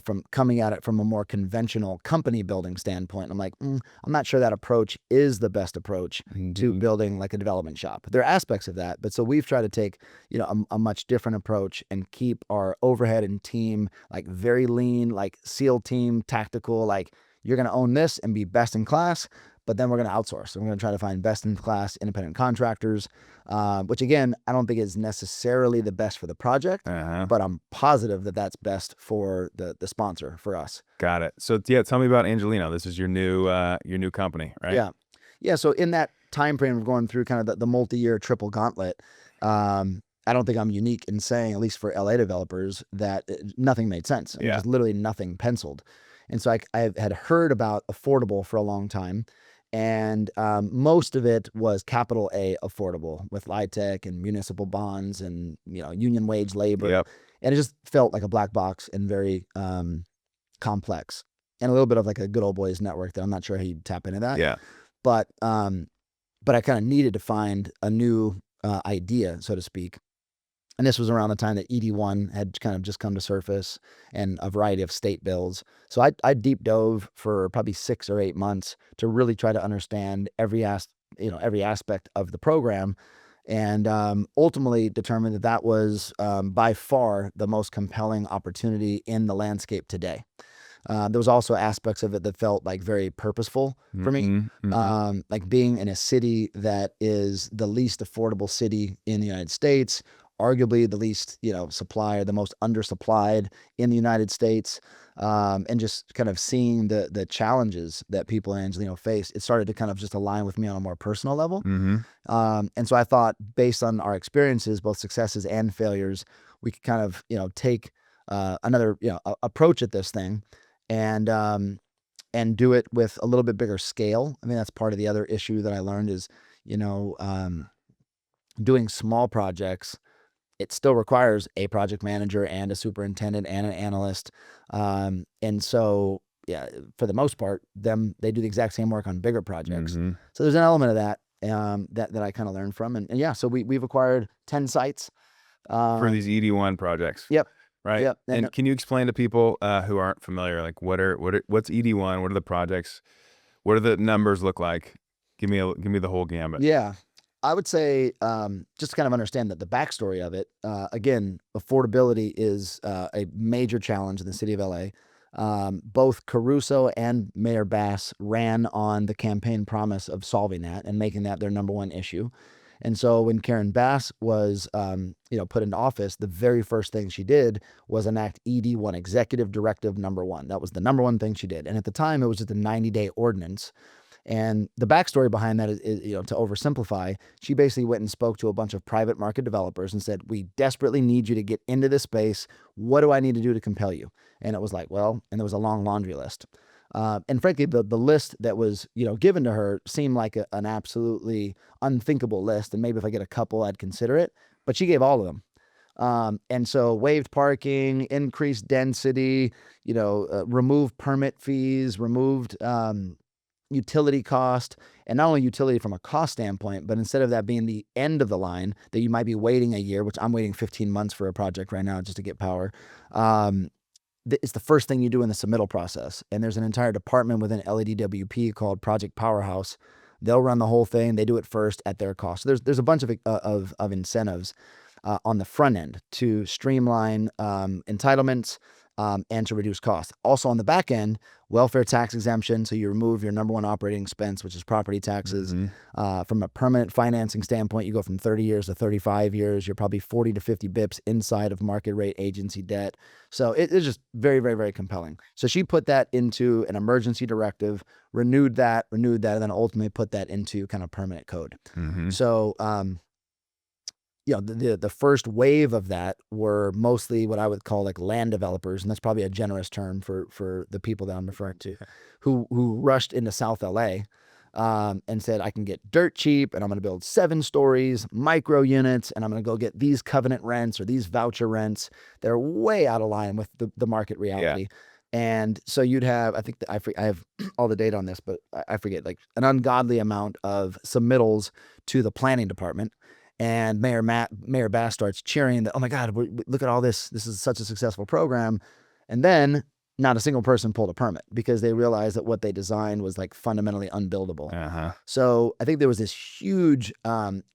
B: from coming at it from a more conventional company building standpoint. I'm like, I'm not sure that approach is the best approach to building like a development shop. There are aspects of that, but so we've tried to take, a much different approach and keep our overhead and team like very lean, like SEAL team, tactical, like you're going to own this and be best in class. But then we're going to outsource and we're going to try to find best in class independent contractors, which again, I don't think is necessarily the best for the project, but I'm positive that that's best for the sponsor, for us.
A: Got it. So yeah, tell me about Angelino. This is your new company, right?
B: Yeah. Yeah. So in that time frame of going through kind of the multi-year triple gauntlet, I don't think I'm unique in saying, at least for LA developers, that nothing made sense. I mean, just literally nothing penciled. And so I had heard about affordable for a long time. And most of it was capital A affordable with LIHTC and municipal bonds and union wage labor.
A: Yep.
B: And it just felt like a black box and very complex and a little bit of like a good old boys network that I'm not sure how you tap into that.
A: Yeah.
B: But I kind of needed to find a new idea, so to speak. And this was around the time that ED1 had kind of just come to surface and a variety of state bills. So I deep dove for probably 6 or 8 months to really try to understand every aspect of the program, and ultimately determined that was by far the most compelling opportunity in the landscape today. There was also aspects of it that felt like very purposeful for me, like being in a city that is the least affordable city in the United States, arguably the least, supplier, the most undersupplied in the United States, and just kind of seeing the challenges that people in Angelino face, it started to kind of just align with me on a more personal level. And so I thought, based on our experiences, both successes and failures, we could kind of, take another, approach at this thing and do it with a little bit bigger scale. I mean, that's part of the other issue that I learned is, doing small projects, it still requires a project manager and a superintendent and an analyst. And so, yeah, for the most part, they do the exact same work on bigger projects. So there's an element of that that I kind of learned from. And yeah, so we've acquired 10 sites.
A: For these ED1 projects.
B: Yep.
A: Right.
B: Yep.
A: And can you explain to people who aren't familiar, like what's ED1? What are the projects? What do the numbers look like? Give me the whole gambit.
B: Yeah. I would say, just to kind of understand that the backstory of it, again, affordability is a major challenge in the city of LA. Both Caruso and Mayor Bass ran on the campaign promise of solving that and making that their number one issue. And so when Karen Bass was, put into office, the very first thing she did was enact ED1, Executive Directive Number 1. That was the number one thing she did. And at the time, it was just a 90-day ordinance. And the backstory behind that is, to oversimplify, she basically went and spoke to a bunch of private market developers and said, we desperately need you to get into this space. What do I need to do to compel you? And it was like, well, and there was a long laundry list. And frankly, the list that was, given to her seemed like an absolutely unthinkable list. And maybe if I get a couple, I'd consider it. But she gave all of them. And so waived parking, increased density, removed permit fees, removed utility cost, and not only utility from a cost standpoint, but instead of that being the end of the line that you might be waiting a year, which I'm waiting 15 months for a project right now just to get power. It's the first thing you do in the submittal process. And there's an entire department within LEDWP called Project Powerhouse. They'll run the whole thing. They do it first at their cost. So there's a bunch of incentives on the front end to streamline entitlements and to reduce costs. Also on the back end, welfare tax exemption. So you remove your number one operating expense, which is property taxes. From a permanent financing standpoint, you go from 30 years to 35 years. You're probably 40 to 50 bips inside of market rate agency debt. So it's just very, very, very compelling. So she put that into an emergency directive, renewed that, and then ultimately put that into kind of permanent code. So, the first wave of that were mostly what I would call like land developers, and that's probably a generous term for the people that I'm referring to, who rushed into South LA and said, I can get dirt cheap, and I'm going to build 7 stories, micro units, and I'm going to go get these covenant rents or these voucher rents. They're way out of line with the market reality. And so you'd have, I think I have all the data on this, but I forget, like an ungodly amount of submittals to the planning department. And Mayor Bass starts cheering that, oh my God, look at all this. This is such a successful program. And then not a single person pulled a permit because they realized that what they designed was like fundamentally unbuildable. So I think there was this huge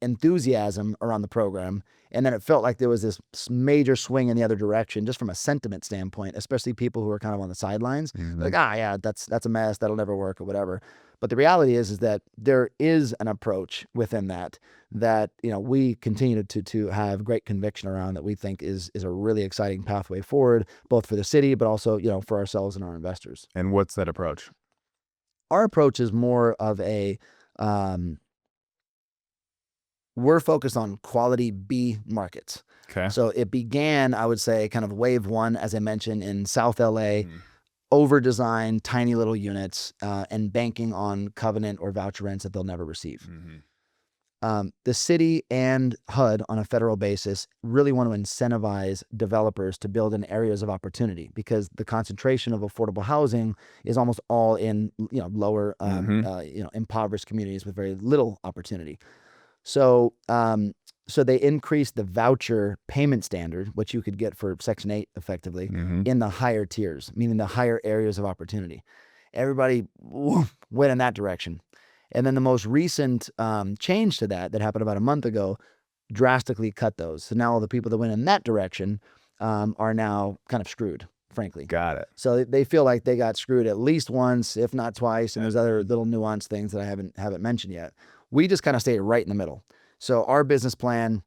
B: enthusiasm around the program. And then it felt like there was this major swing in the other direction, just from a sentiment standpoint, especially people who are kind of on the sidelines. Like, yeah, that's a mess. That'll never work or whatever. But the reality is that there is an approach within that we continue to have great conviction around, that we think is a really exciting pathway forward, both for the city, but also, for ourselves and our investors.
A: And what's that approach?
B: Our approach is more of we're focused on quality B markets.
A: Okay.
B: So it began, I would say, kind of wave 1, as I mentioned, in South LA. Over-designed, tiny little units, and banking on covenant or voucher rents that they'll never receive. The city and HUD on a federal basis really want to incentivize developers to build in areas of opportunity, because the concentration of affordable housing is almost all in lower, impoverished communities with very little opportunity. So they increased the voucher payment standard, which you could get for Section 8 effectively, in the higher tiers, meaning the higher areas of opportunity. Everybody went in that direction. And then the most recent change to that happened about a month ago drastically cut those. So now all the people that went in that direction are now kind of screwed, frankly.
A: Got it.
B: So they feel like they got screwed at least once, if not twice. And there's other little nuanced things that I haven't mentioned yet. We just kind of stay right in the middle. So our business plan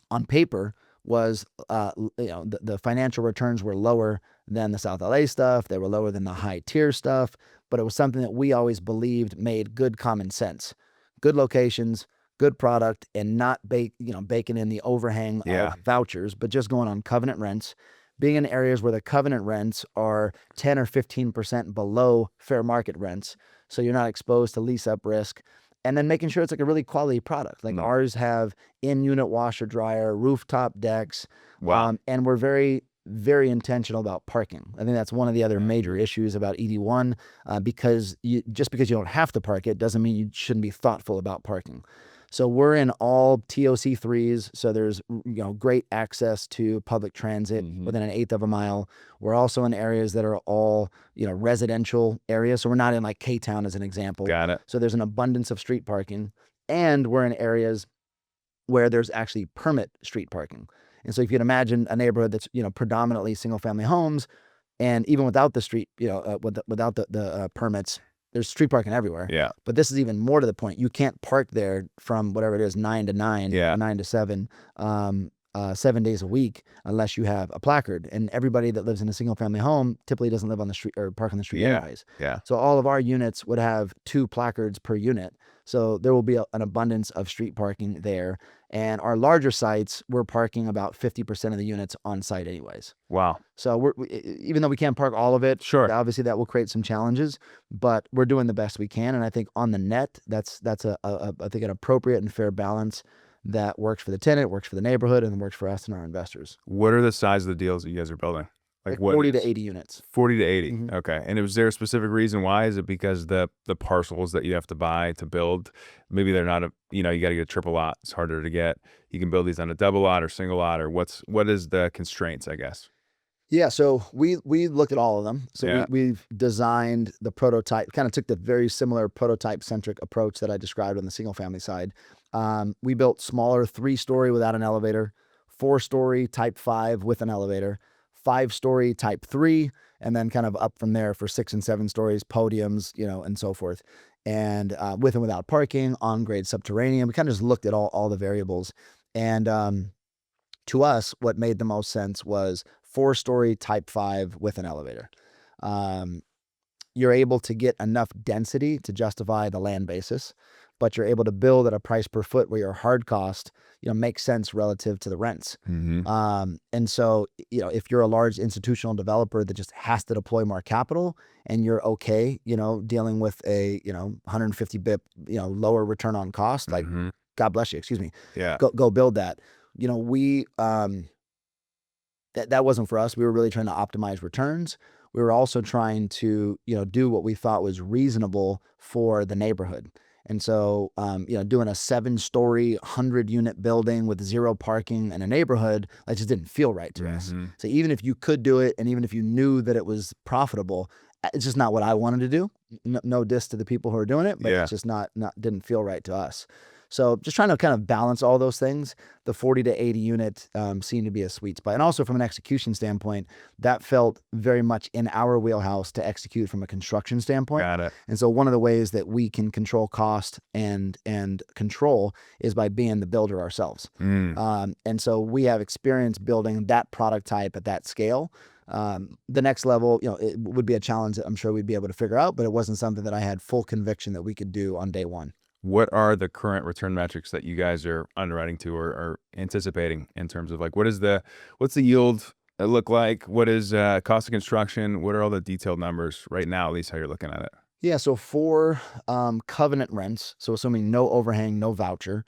B: on paper was, the financial returns were lower than the South LA stuff. They were lower than the high tier stuff, but it was something that we always believed made good common sense, good locations, good product, and not baking in the overhang of vouchers, but just going on covenant rents, being in areas where the covenant rents are 10 or 15% below fair market rents. So you're not exposed to lease up risk. And then making sure it's like a really quality product. Like ours have in-unit washer dryer, rooftop decks.
A: Wow.
B: And we're very, very intentional about parking. I think that's one of the other major issues about ED1, because just because you don't have to park it doesn't mean you shouldn't be thoughtful about parking. So we're in all TOC 3s. So there's great access to public transit within an eighth of a mile. We're also in areas that are all residential areas. So we're not in like K-Town as an example.
A: Got it.
B: So there's an abundance of street parking, and we're in areas where there's actually permit street parking. And so if you can imagine a neighborhood that's predominantly single family homes, and even without the street, without the permits, there's street parking everywhere.
A: Yeah.
B: But this is even more to the point. You can't park there from whatever it is, 9 to 9, 9 to 7, 7 days a week, unless you have a placard. And everybody that lives in a single family home typically doesn't live on the street or park on the street anyways.
A: Yeah.
B: So all of our units would have 2 placards per unit. So there will be an abundance of street parking there. And our larger sites, we're parking about 50% of the units on site anyways.
A: Wow.
B: So even though we can't park all of it,
A: Sure.
B: obviously that will create some challenges, but we're doing the best we can. And I think on the net, that's I think an appropriate and fair balance that works for the tenant, works for the neighborhood, and works for us and our investors.
A: What are the size of the deals that you guys are building?
B: Like 40 to 80 units.
A: 40 to 80.
B: Mhm.
A: Okay. And was there a specific reason why? Is it because the parcels that you have to buy to build, maybe they're not you got to get a triple lot. It's harder to get. You can build these on a double lot or single lot, or what is the constraints, I guess?
B: Yeah, so we looked at all of them. So
A: Yeah.
B: we've designed the prototype, kind of took the very similar prototype-centric approach that I described on the single-family side. We built smaller 3-story without an elevator, 4-story type 5 with an elevator, 5-story type 3, and then kind of up from there for 6 and 7 stories, podiums, and so forth. And with and without parking, on-grade subterranean. We kind of just looked at all the variables. And to us, what made the most sense was 4-story type 5 with an elevator. You're able to get enough density to justify the land basis, but you're able to build at a price per foot where your hard cost, makes sense relative to the rents.
A: Mm-hmm.
B: And so, if you're a large institutional developer that just has to deploy more capital and you're okay, dealing with a, 150 bip, lower return on cost, like,
A: Mm-hmm.
B: God bless you, excuse me.
A: Yeah.
B: Go build that. We that wasn't for us. We were really trying to optimize returns. We were also trying to, do what we thought was reasonable for the neighborhood. And so, doing a 7-story, 100-unit building with 0 parking in a neighborhood, that just didn't feel right to us.
A: Mm-hmm.
B: So even if you could do it, and even if you knew that it was profitable, it's just not what I wanted to do. No diss to the people who are doing it, but
A: Yeah.
B: it's just not didn't feel right to us. So just trying to kind of balance all those things. The 40 to 80 unit seemed to be a sweet spot. And also from an execution standpoint, that felt very much in our wheelhouse to execute from a construction standpoint.
A: Got it.
B: And so one of the ways that we can control cost and control is by being the builder ourselves. And so we have experience building that product type at that scale. The next level, it would be a challenge that I'm sure we'd be able to figure out, but it wasn't something that I had full conviction that we could do on day one.
A: What are the current return metrics that you guys are underwriting to or anticipating in terms of like, what's the yield look like? What is cost of construction? What are all the detailed numbers right now, at least how you're looking at it?
B: Yeah, so for covenant rents, so assuming no overhang, no voucher,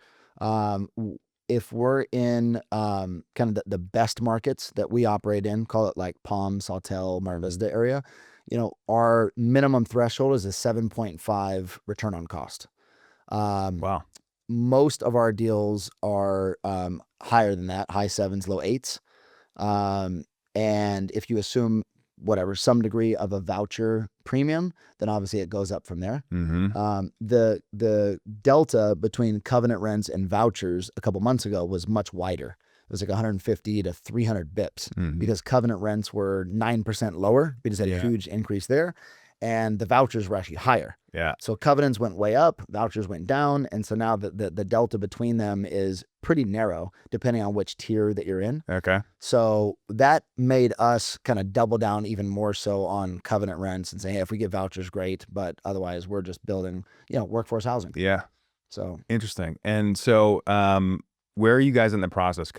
B: if we're in kind of the best markets that we operate in, call it like Palm, Sawtelle, Mar Vista area, our minimum threshold is a 7.5 return on cost.
A: Wow.
B: Most of our deals are higher than that, high 7s, low 8s. And if you assume some degree of a voucher premium, then obviously it goes up from there.
A: Mm-hmm.
B: The delta between covenant rents and vouchers a couple months ago was much wider. It was like 150 to 300 bips
A: Mm-hmm.
B: because covenant rents were 9% lower. We just had a huge increase there. And the vouchers were actually higher.
A: Yeah.
B: So covenants went way up, vouchers went down. And so now the delta between them is pretty narrow, depending on which tier that you're in.
A: Okay.
B: So that made us kind of double down even more so on covenant rents and say, hey, if we get vouchers, great. But otherwise, we're just building, workforce housing.
A: Yeah.
B: So
A: interesting. And so where are you guys in the process?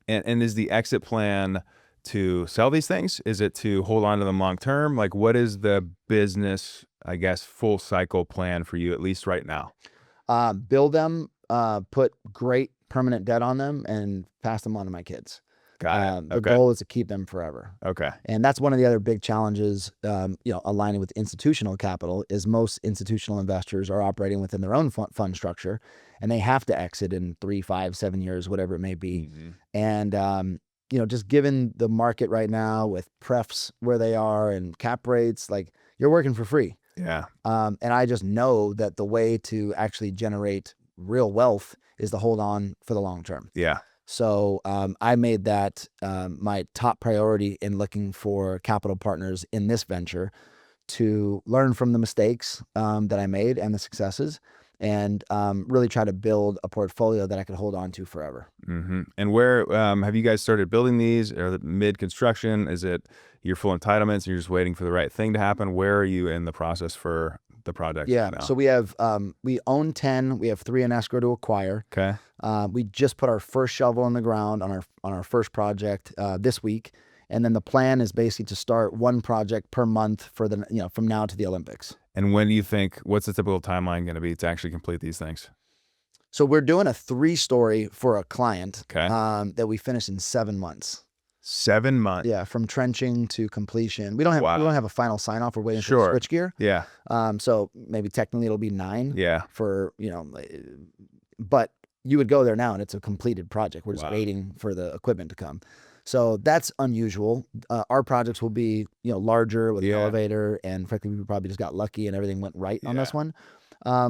A: And is the exit plan to sell these things? Is it to hold on to them long term? Like, what is the business, I guess, full cycle plan for you, at least right now?
B: Build them, put great permanent debt on them, and pass them on to my kids.
A: Got it.
B: The goal is to keep them forever.
A: Okay.
B: And that's one of the other big challenges, aligning with institutional capital, is most institutional investors are operating within their own fund structure, and they have to exit in 3, 5, 7 years, whatever it may be.
A: Mm-hmm.
B: And just given the market right now with prefs where they are and cap rates, like, you're working for free.
A: Yeah.
B: And I just know that the way to actually generate real wealth is to hold on for the long term.
A: Yeah.
B: So I made that my top priority in looking for capital partners in this venture, to learn from the mistakes that I made and the successes, and really try to build a portfolio that I could hold on to forever.
A: Mm-hmm. And where have you guys started building these? Are they mid-construction? Is it your full entitlements and you're just waiting for the right thing to happen? Where are you in the process for the project
B: Yeah.
A: now?
B: So we own 10. We have 3 in escrow to acquire.
A: Okay.
B: We just put our first shovel in the ground on our first project this week, and then the plan is basically to start 1 project per month for from now to the Olympics.
A: And when do you think, what's the typical timeline going to be to actually complete these things?
B: So we're doing a 3-story for a client
A: Okay.
B: that we finish in 7 months.
A: 7 months.
B: Yeah, from trenching to completion. We don't have a final sign off. We're waiting for the switchgear.
A: Yeah.
B: So maybe technically it'll be 9.
A: Yeah.
B: For but you would go there now and it's a completed project. We're just waiting for the equipment to come. So that's unusual. Our projects will be larger with the elevator, and frankly, we probably just got lucky and everything went right on this one.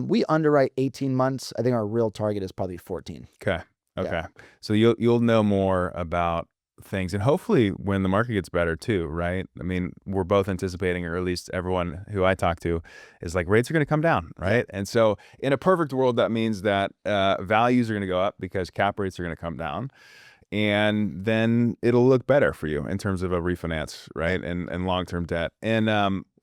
B: We underwrite 18 months. I think our real target is probably 14.
A: Okay.
B: Yeah.
A: So you'll know more about things, and hopefully when the market gets better too, right? I mean, we're both anticipating, or at least everyone who I talk to is like, rates are going to come down, right? And so in a perfect world, that means that values are going to go up because cap rates are going to come down. And then it'll look better for you in terms of a refinance, right? And long-term debt. And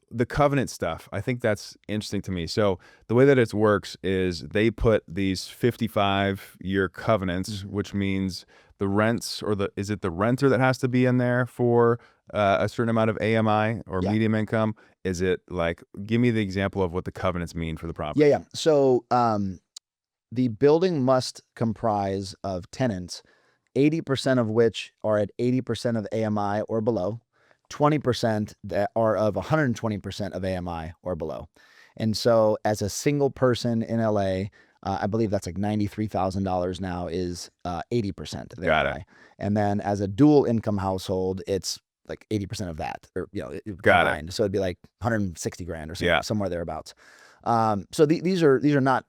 A: the covenant stuff, I think that's interesting to me. So the way that it works is they put these 55-year covenants, which means the rents, or is it the renter that has to be in there for a certain amount of AMI or medium income? Is it like, give me the example of what the covenants mean for the property.
B: Yeah. So the building must comprise of tenants, 80% of which are at 80% of AMI or below, 20% that are of 120% of AMI or below. And so as a single person in LA, I believe that's like $93,000 now is 80% of
A: Got
B: AMI.
A: it.
B: And then as a dual income household, it's like 80% of that, or combined. So it'd be like 160 grand or something, somewhere thereabouts. So these are not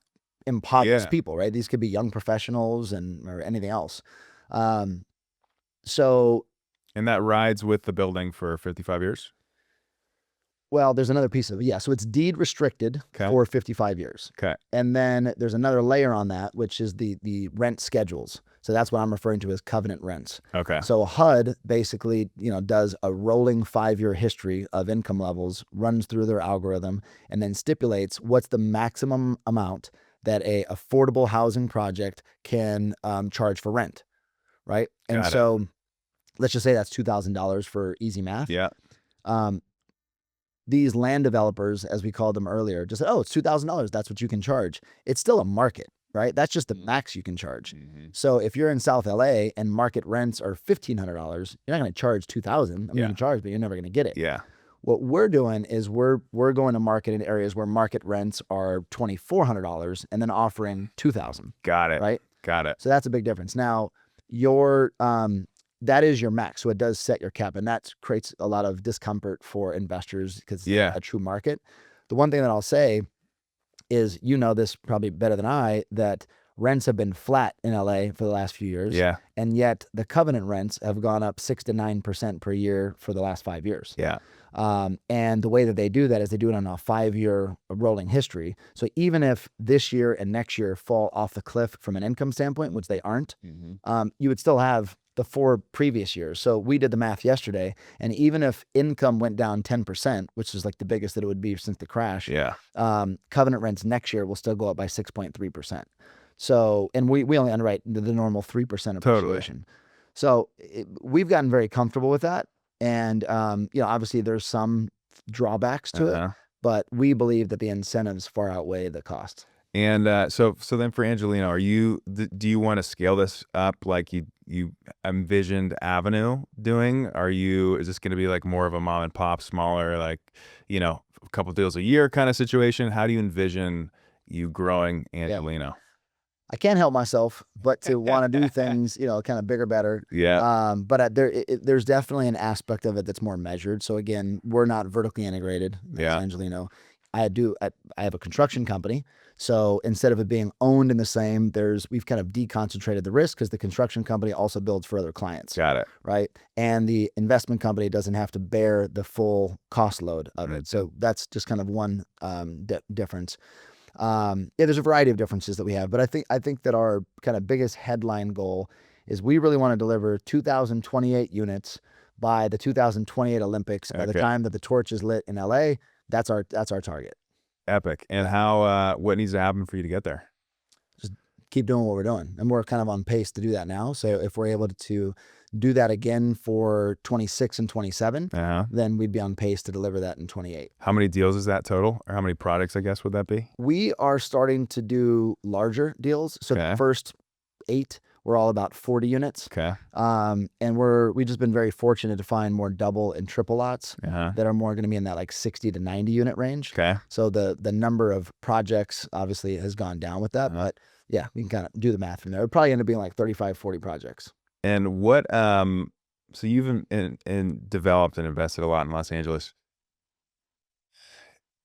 B: impoverished people, right? These could be young professionals or anything else.
A: And that rides with the building for 55 years?
B: Well, there's another piece of it. Yeah. So it's deed restricted for 55 years.
A: Okay.
B: And then there's another layer on that, which is the rent schedules. So that's what I'm referring to as covenant rents.
A: Okay.
B: So HUD basically, does a rolling 5-year history of income levels, runs through their algorithm, and then stipulates what's the maximum amount that a affordable housing project can charge for rent. Right. And so let's just say that's $2,000 for easy math.
A: Yeah.
B: These land developers, as we called them earlier, just said, oh, it's $2,000. That's what you can charge. It's still a market, right? That's just the max you can charge. So if you're in South LA and market rents are $1,500, you're not going to charge $2,000. I'm going to charge, but you're never going to get it.
A: Yeah.
B: What we're doing is we're going to market in areas where market rents are $2,400 and then offering $2,000.
A: Got it.
B: Right?
A: Got it.
B: So that's a big difference. Now, that is your max. So it does set your cap, and that creates a lot of discomfort for investors because it's a true market. The one thing that I'll say is, this probably better than I, that rents have been flat in LA for the last few years.
A: Yeah.
B: And yet the covenant rents have gone up 6 to 9% per year for the last 5 years.
A: Yeah.
B: And the way that they do that is they do it on a 5-year rolling history. So even if this year and next year fall off the cliff from an income standpoint, which they aren't, you would still have the 4 previous years. So we did the math yesterday, and even if income went down 10%, which is like the biggest that it would be since the crash, covenant rents next year will still go up by 6.3%. So, and we only underwrite the normal 3% appreciation. So we've gotten very comfortable with that. And, obviously there's some drawbacks to it, but we believe that the incentives far outweigh the costs.
A: And so then for Angelino, do you want to scale this up like you envisioned Avenue doing? Is this going to be like more of a mom and pop, smaller, like, a couple deals a year kind of situation? How do you envision you growing Angelino?
B: I can't help myself but to want to do things, kind of bigger, better.
A: Yeah.
B: But there's definitely an aspect of it that's more measured. So again, we're not vertically integrated as Angelino. I have a construction company. So instead of it being owned in the same, we've kind of deconcentrated the risk because the construction company also builds for other clients.
A: Got it.
B: Right. And the investment company doesn't have to bear the full cost load of it. So that's just kind of one difference. There's a variety of differences that we have, but I think that our kind of biggest headline goal is we really want to deliver 2,028 units by the 2028 Olympics. By the time that the torch is lit in LA, that's our target.
A: epic. And how, what needs to happen for you to get there?
B: Just keep doing what we're doing. And we're kind of on pace to do that now. So if we're able to do that again for 26 and 27,
A: Uh-huh.
B: then we'd be on pace to deliver that in 28.
A: How many deals is that total? Or how many products, I guess, would that be?
B: We are starting to do larger deals. So
A: Okay.
B: the first 8 were all about 40 units.
A: Okay.
B: And we've just been very fortunate to find more double and triple lots
A: Uh-huh.
B: that are more going to be in that like 60 to 90 unit range.
A: Okay.
B: So the number of projects obviously has gone down with that, but yeah, we can kind of do the math from there. It'd probably end up being like 35, 40 projects.
A: And what, so you've developed and invested a lot in Los Angeles.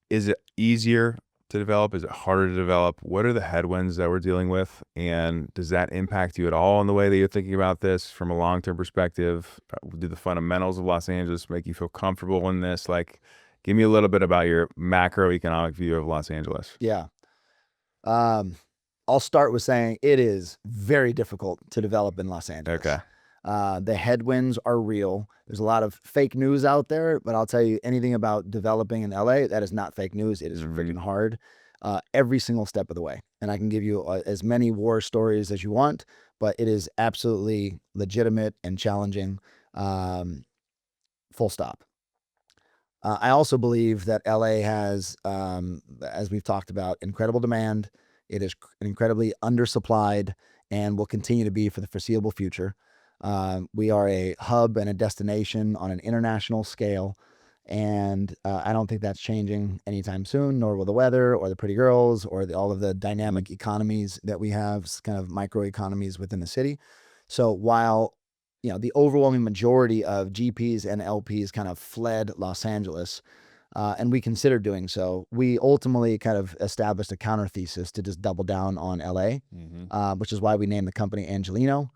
A: Is it easier to develop? Is it harder to develop? What are the headwinds that we're dealing with? And does that impact you at all in the way that you're thinking about this from a long-term perspective? Do the fundamentals of Los Angeles make you feel comfortable in this? Like, give me a little bit about your macroeconomic view of Los Angeles.
B: Yeah. I'll start with saying it is very difficult to develop in Los Angeles.
A: Okay.
B: The headwinds are real. There's a lot of fake news out there, but I'll tell you anything about developing in LA, that is not fake news. It is freaking hard every single step of the way. And I can give you as many war stories as you want, but it is absolutely legitimate and challenging. Full stop. I also believe that LA has, as we've talked about, incredible demand. It is incredibly undersupplied and will continue to be for the foreseeable future. We are a hub and a destination on an international scale, and I don't think that's changing anytime soon, nor will the weather or the pretty girls or all of the dynamic economies that we have, kind of microeconomies within the city. So while the overwhelming majority of GPs and LPs kind of fled Los Angeles, and we considered doing so, we ultimately kind of established a counter thesis to just double down on LA, which is why we named the company Angelino.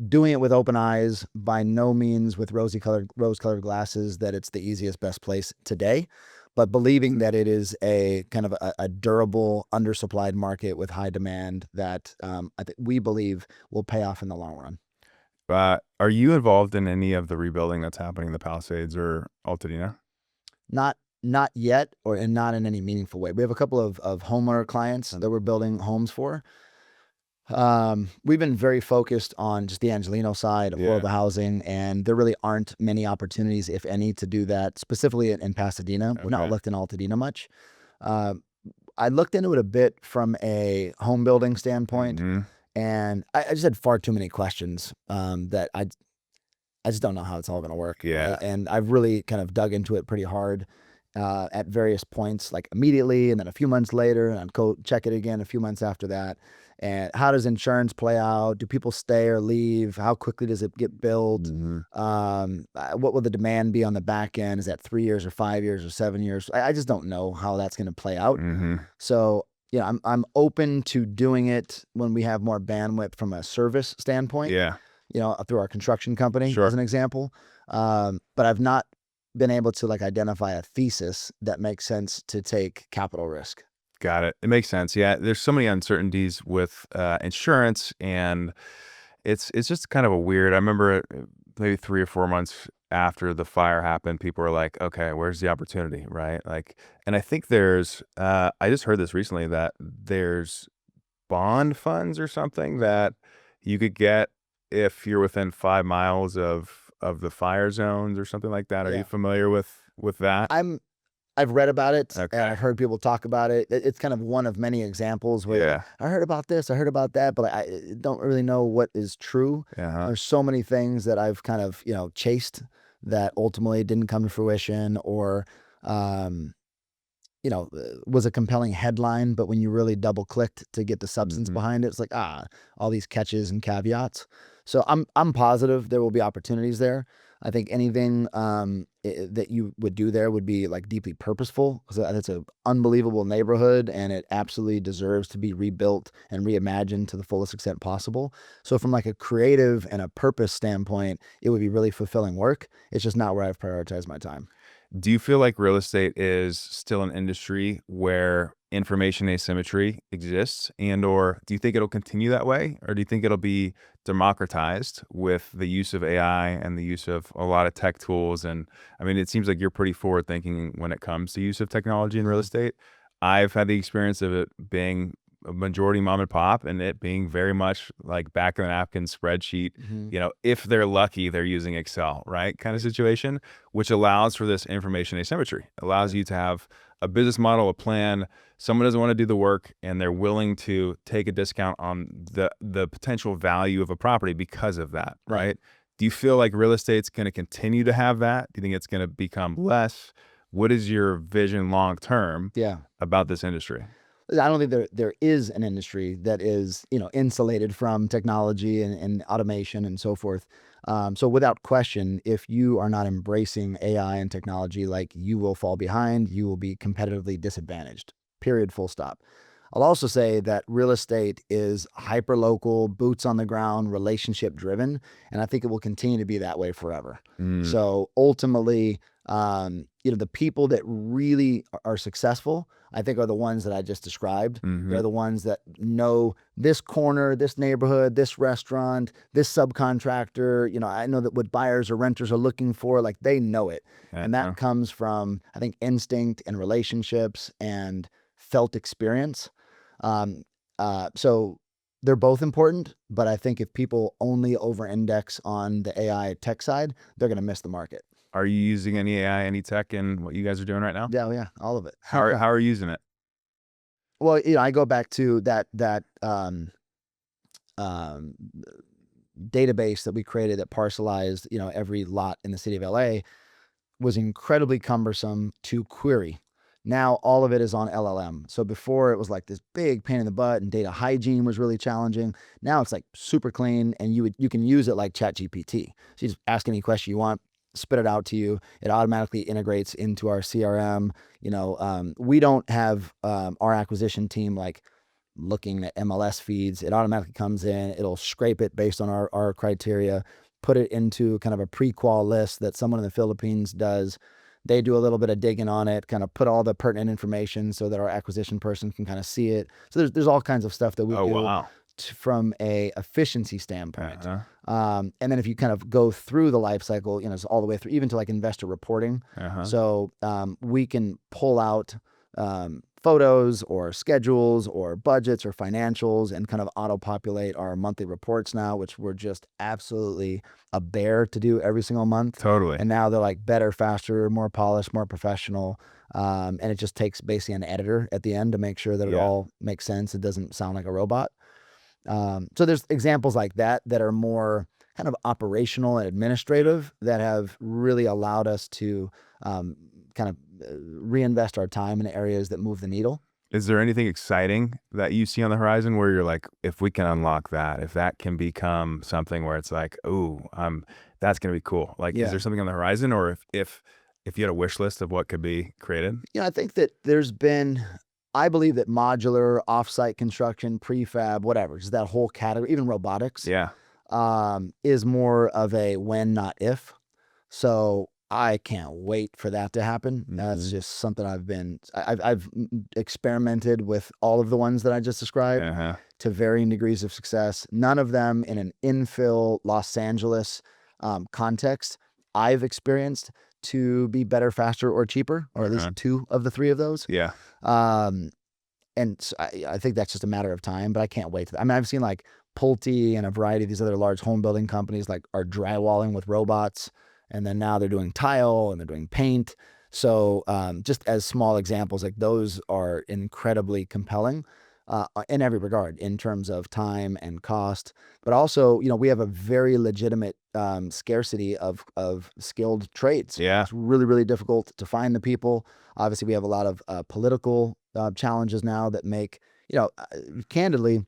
B: Doing it with open eyes, by no means with rose-colored glasses that it's the easiest, best place today, but believing that it is a kind of a durable, undersupplied market with high demand that I think we believe will pay off in the long run.
A: Are you involved in any of the rebuilding that's happening in the Palisades or Altadena?
B: Not yet, and not in any meaningful way. We have a couple of homeowner clients that we're building homes for. We've been very focused on just the Angelino side of affordable housing, and there really aren't many opportunities, if any, to do that specifically in Pasadena. We're not looked in Altadena much. I looked into it a bit from a home building standpoint, and I just had far too many questions that I just don't know how it's all going to work.
A: Yeah.
B: And I've really kind of dug into it pretty hard at various points, like immediately, and then a few months later, and I'd go check it again a few months after that. And how does insurance play out? Do people stay or leave? How quickly does it get built? What will the demand be on the back end? Is that 3 years or 5 years or 7 years? I just don't know how that's going to play out. So I'm open to doing it when we have more bandwidth from a service standpoint.
A: Yeah.
B: Through our construction company, as an example. But I've not been able to identify a thesis that makes sense to take capital risk.
A: Got it. It makes sense. Yeah. There's so many uncertainties with insurance, and it's just kind of a weird. I remember maybe 3 or 4 months after the fire happened, people were like, okay, where's the opportunity? Right. And I think there's, I just heard this recently that there's bond funds or something that you could get if you're within 5 miles of the fire zones or something like that. Are you familiar with that?
B: I've read about it,
A: Okay.
B: and I've heard people talk about it. It's kind of one of many examples where I heard about this, I heard about that, but I don't really know what is true. There's so many things that I've kind of, chased that ultimately didn't come to fruition, or, was a compelling headline, but when you really double clicked to get the substance behind it, it's like, all these catches and caveats. So I'm positive there will be opportunities there. I think anything that you would do there would be deeply purposeful, because it's an unbelievable neighborhood and it absolutely deserves to be rebuilt and reimagined to the fullest extent possible. So from a creative and a purpose standpoint, it would be really fulfilling work. It's just not where I've prioritized my time.
A: Do you feel like real estate is still an industry where information asymmetry exists, and or do you think it'll continue that way, or do you think it'll be democratized with the use of AI and the use of a lot of tech tools? And I mean, it seems like you're pretty forward thinking when it comes to use of technology in real
B: Mhm.
A: estate. I've had the experience of it being a majority mom and pop and it being very much like back of the napkin spreadsheet.
B: Mhm.
A: If they're lucky, they're using Excel, right? Kind of situation, which allows for this information asymmetry, allows
B: Right.
A: you to have a business model, a plan. Someone doesn't want to do the work and they're willing to take a discount on the potential value of a property because of that,
B: Right.
A: right? Do you feel like real estate's going to continue to have that? Do you think it's going to become less? What is your vision long term
B: Yeah.
A: about this industry?
B: I don't think there is an industry that is, insulated from technology and automation and so forth. So without question, if you are not embracing AI and technology, like, you will fall behind, you will be competitively disadvantaged. Period. Full stop. I'll also say that real estate is hyper local, boots on the ground, relationship driven, and I think it will continue to be that way forever.
A: Mm,
B: So ultimately, the people that really are successful, I think, are the ones that I just described.
A: mhm.
B: They're the ones that know this corner, this neighborhood, this restaurant, this subcontractor. I know that what buyers or renters are looking for, like, they know it. And that
A: Uh-huh.
B: comes from, I think, instinct and relationships and felt experience. Um, so they're both important, but I think if people only over index on the AI tech side, they're going to miss the market.
A: Are you using any AI, any tech in what you guys are doing right now?
B: Yeah, oh, yeah, all of it.
A: How are you using it?
B: Well, I go back to um, database that we created that parcelized, every lot in the city of LA was incredibly cumbersome to query. Now all of it is on LLM. So before it was like this big pain in the butt and data hygiene was really challenging. Now it's like super clean and you can use it like ChatGPT. So you just ask any question you want, spit it out to you. It automatically integrates into our CRM. We don't have our acquisition team like looking at MLS feeds. It automatically comes in, it'll scrape it based on our criteria, put it into kind of a pre-qual list that someone in the Philippines does. They do a little bit of digging on it, kind of put all the pertinent information so that our acquisition person can kind of see it. So there's all kinds of stuff that we
A: Oh,
B: do
A: wow.
B: from a efficiency standpoint.
A: Uh-huh.
B: And then if you kind of go through the life cycle, it's all the way through, even to like investor reporting.
A: Uh-huh.
B: So we can pull out photos or schedules or budgets or financials and kind of auto populate our monthly reports now, which we're just absolutely a bear to do every single month.
A: Totally.
B: And now they're like better, faster, more polished, more professional. And it just takes basically an editor at the end to make sure that it
A: Yeah.
B: all makes sense. It doesn't sound like a robot. So there's examples like that that are more kind of operational and administrative that have really allowed us to kind of reinvest our time in areas that move the needle.
A: Is there anything exciting that you see on the horizon where you're like, if we can unlock that, if that can become something where it's like, "Ooh, that's gonna be cool." Like, is
B: Yeah.
A: there something on the horizon, or if you had a wish list of what could be created?
B: I think that I believe that modular, offsite construction, prefab, whatever, just that whole category, even robotics,
A: Yeah.
B: is more of a when, not if. So I can't wait for that to happen. That's
A: Mhm.
B: just something I've experimented with all of the ones that I just described
A: Uh-huh.
B: to varying degrees of success. None of them in an infill Los Angeles context I've experienced to be better, faster, or cheaper, or at
A: Uh-huh.
B: least two of the three of those.
A: Yeah.
B: Um, and so I think that's just a matter of time, but I can't wait. I mean, I've seen like Pulte and a variety of these other large home building companies like are drywalling with robots, and then now they're doing tile and they're doing paint. So just as small examples, like those are incredibly compelling in every regard in terms of time and cost. But also, we have a very legitimate scarcity of skilled trades.
A: Yeah.
B: It's really, really difficult to find the people. Obviously, we have a lot of political challenges now that make, candidly,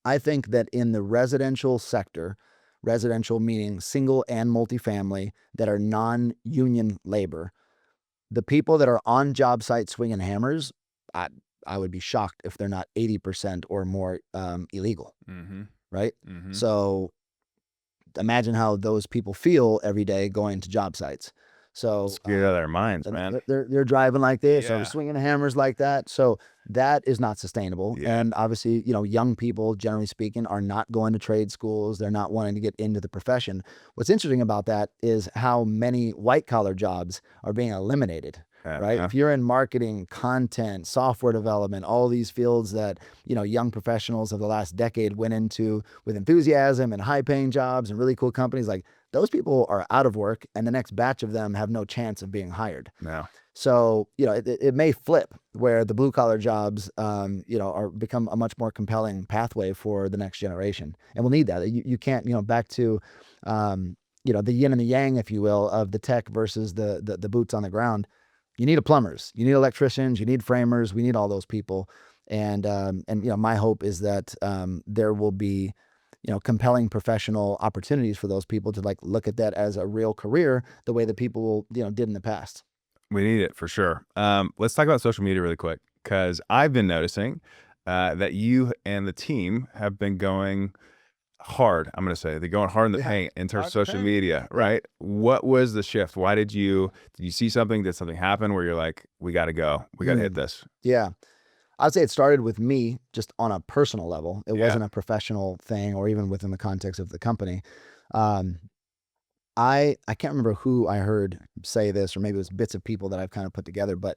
B: I think that in the residential sector, residential meaning single and multifamily that are non-union labor, the people that are on job sites swinging hammers, I, I would be shocked if they're not 80% or more illegal,
A: Mhm.
B: right?
A: Mhm.
B: So imagine how those people feel every day going to job sites. So
A: Scared out of their minds,
B: and
A: man.
B: they're driving like this or
A: Yeah.
B: swinging hammers like that. So that is not sustainable.
A: Yeah.
B: And obviously, young people, generally speaking, are not going to trade schools. They're not wanting to get into the profession. What's interesting about that is how many white collar jobs are being eliminated. Right.
A: Yeah.
B: If you're in marketing, content, software development, all these fields that, young professionals of the last decade went into with enthusiasm and high paying jobs and really cool companies, like those people are out of work and the next batch of them have no chance of being hired.
A: No.
B: So, it may flip where the blue collar jobs, are become a much more compelling pathway for the next generation. And we'll need that. You can't, back to, the yin and the yang, if you will, of the tech versus the boots on the ground. You need plumbers, you need electricians, you need framers. We need all those people. And my hope is that there will be, compelling professional opportunities for those people to like look at that as a real career, the way that people, did in the past.
A: We need it for sure. Let's talk about social media really quick, because I've been noticing that you and the team have been going hard. I'm going to say they're going hard in the paint in terms of social media, right? What was the shift? Why did you see something? Did something happen where you're like, we got to go, we got to hit this?
B: Yeah. I'd say it started with me just on a personal level. It wasn't a professional thing or even within the context of the company. Um, I can't remember who I heard say this, or maybe it was bits of people that I've kind of put together, but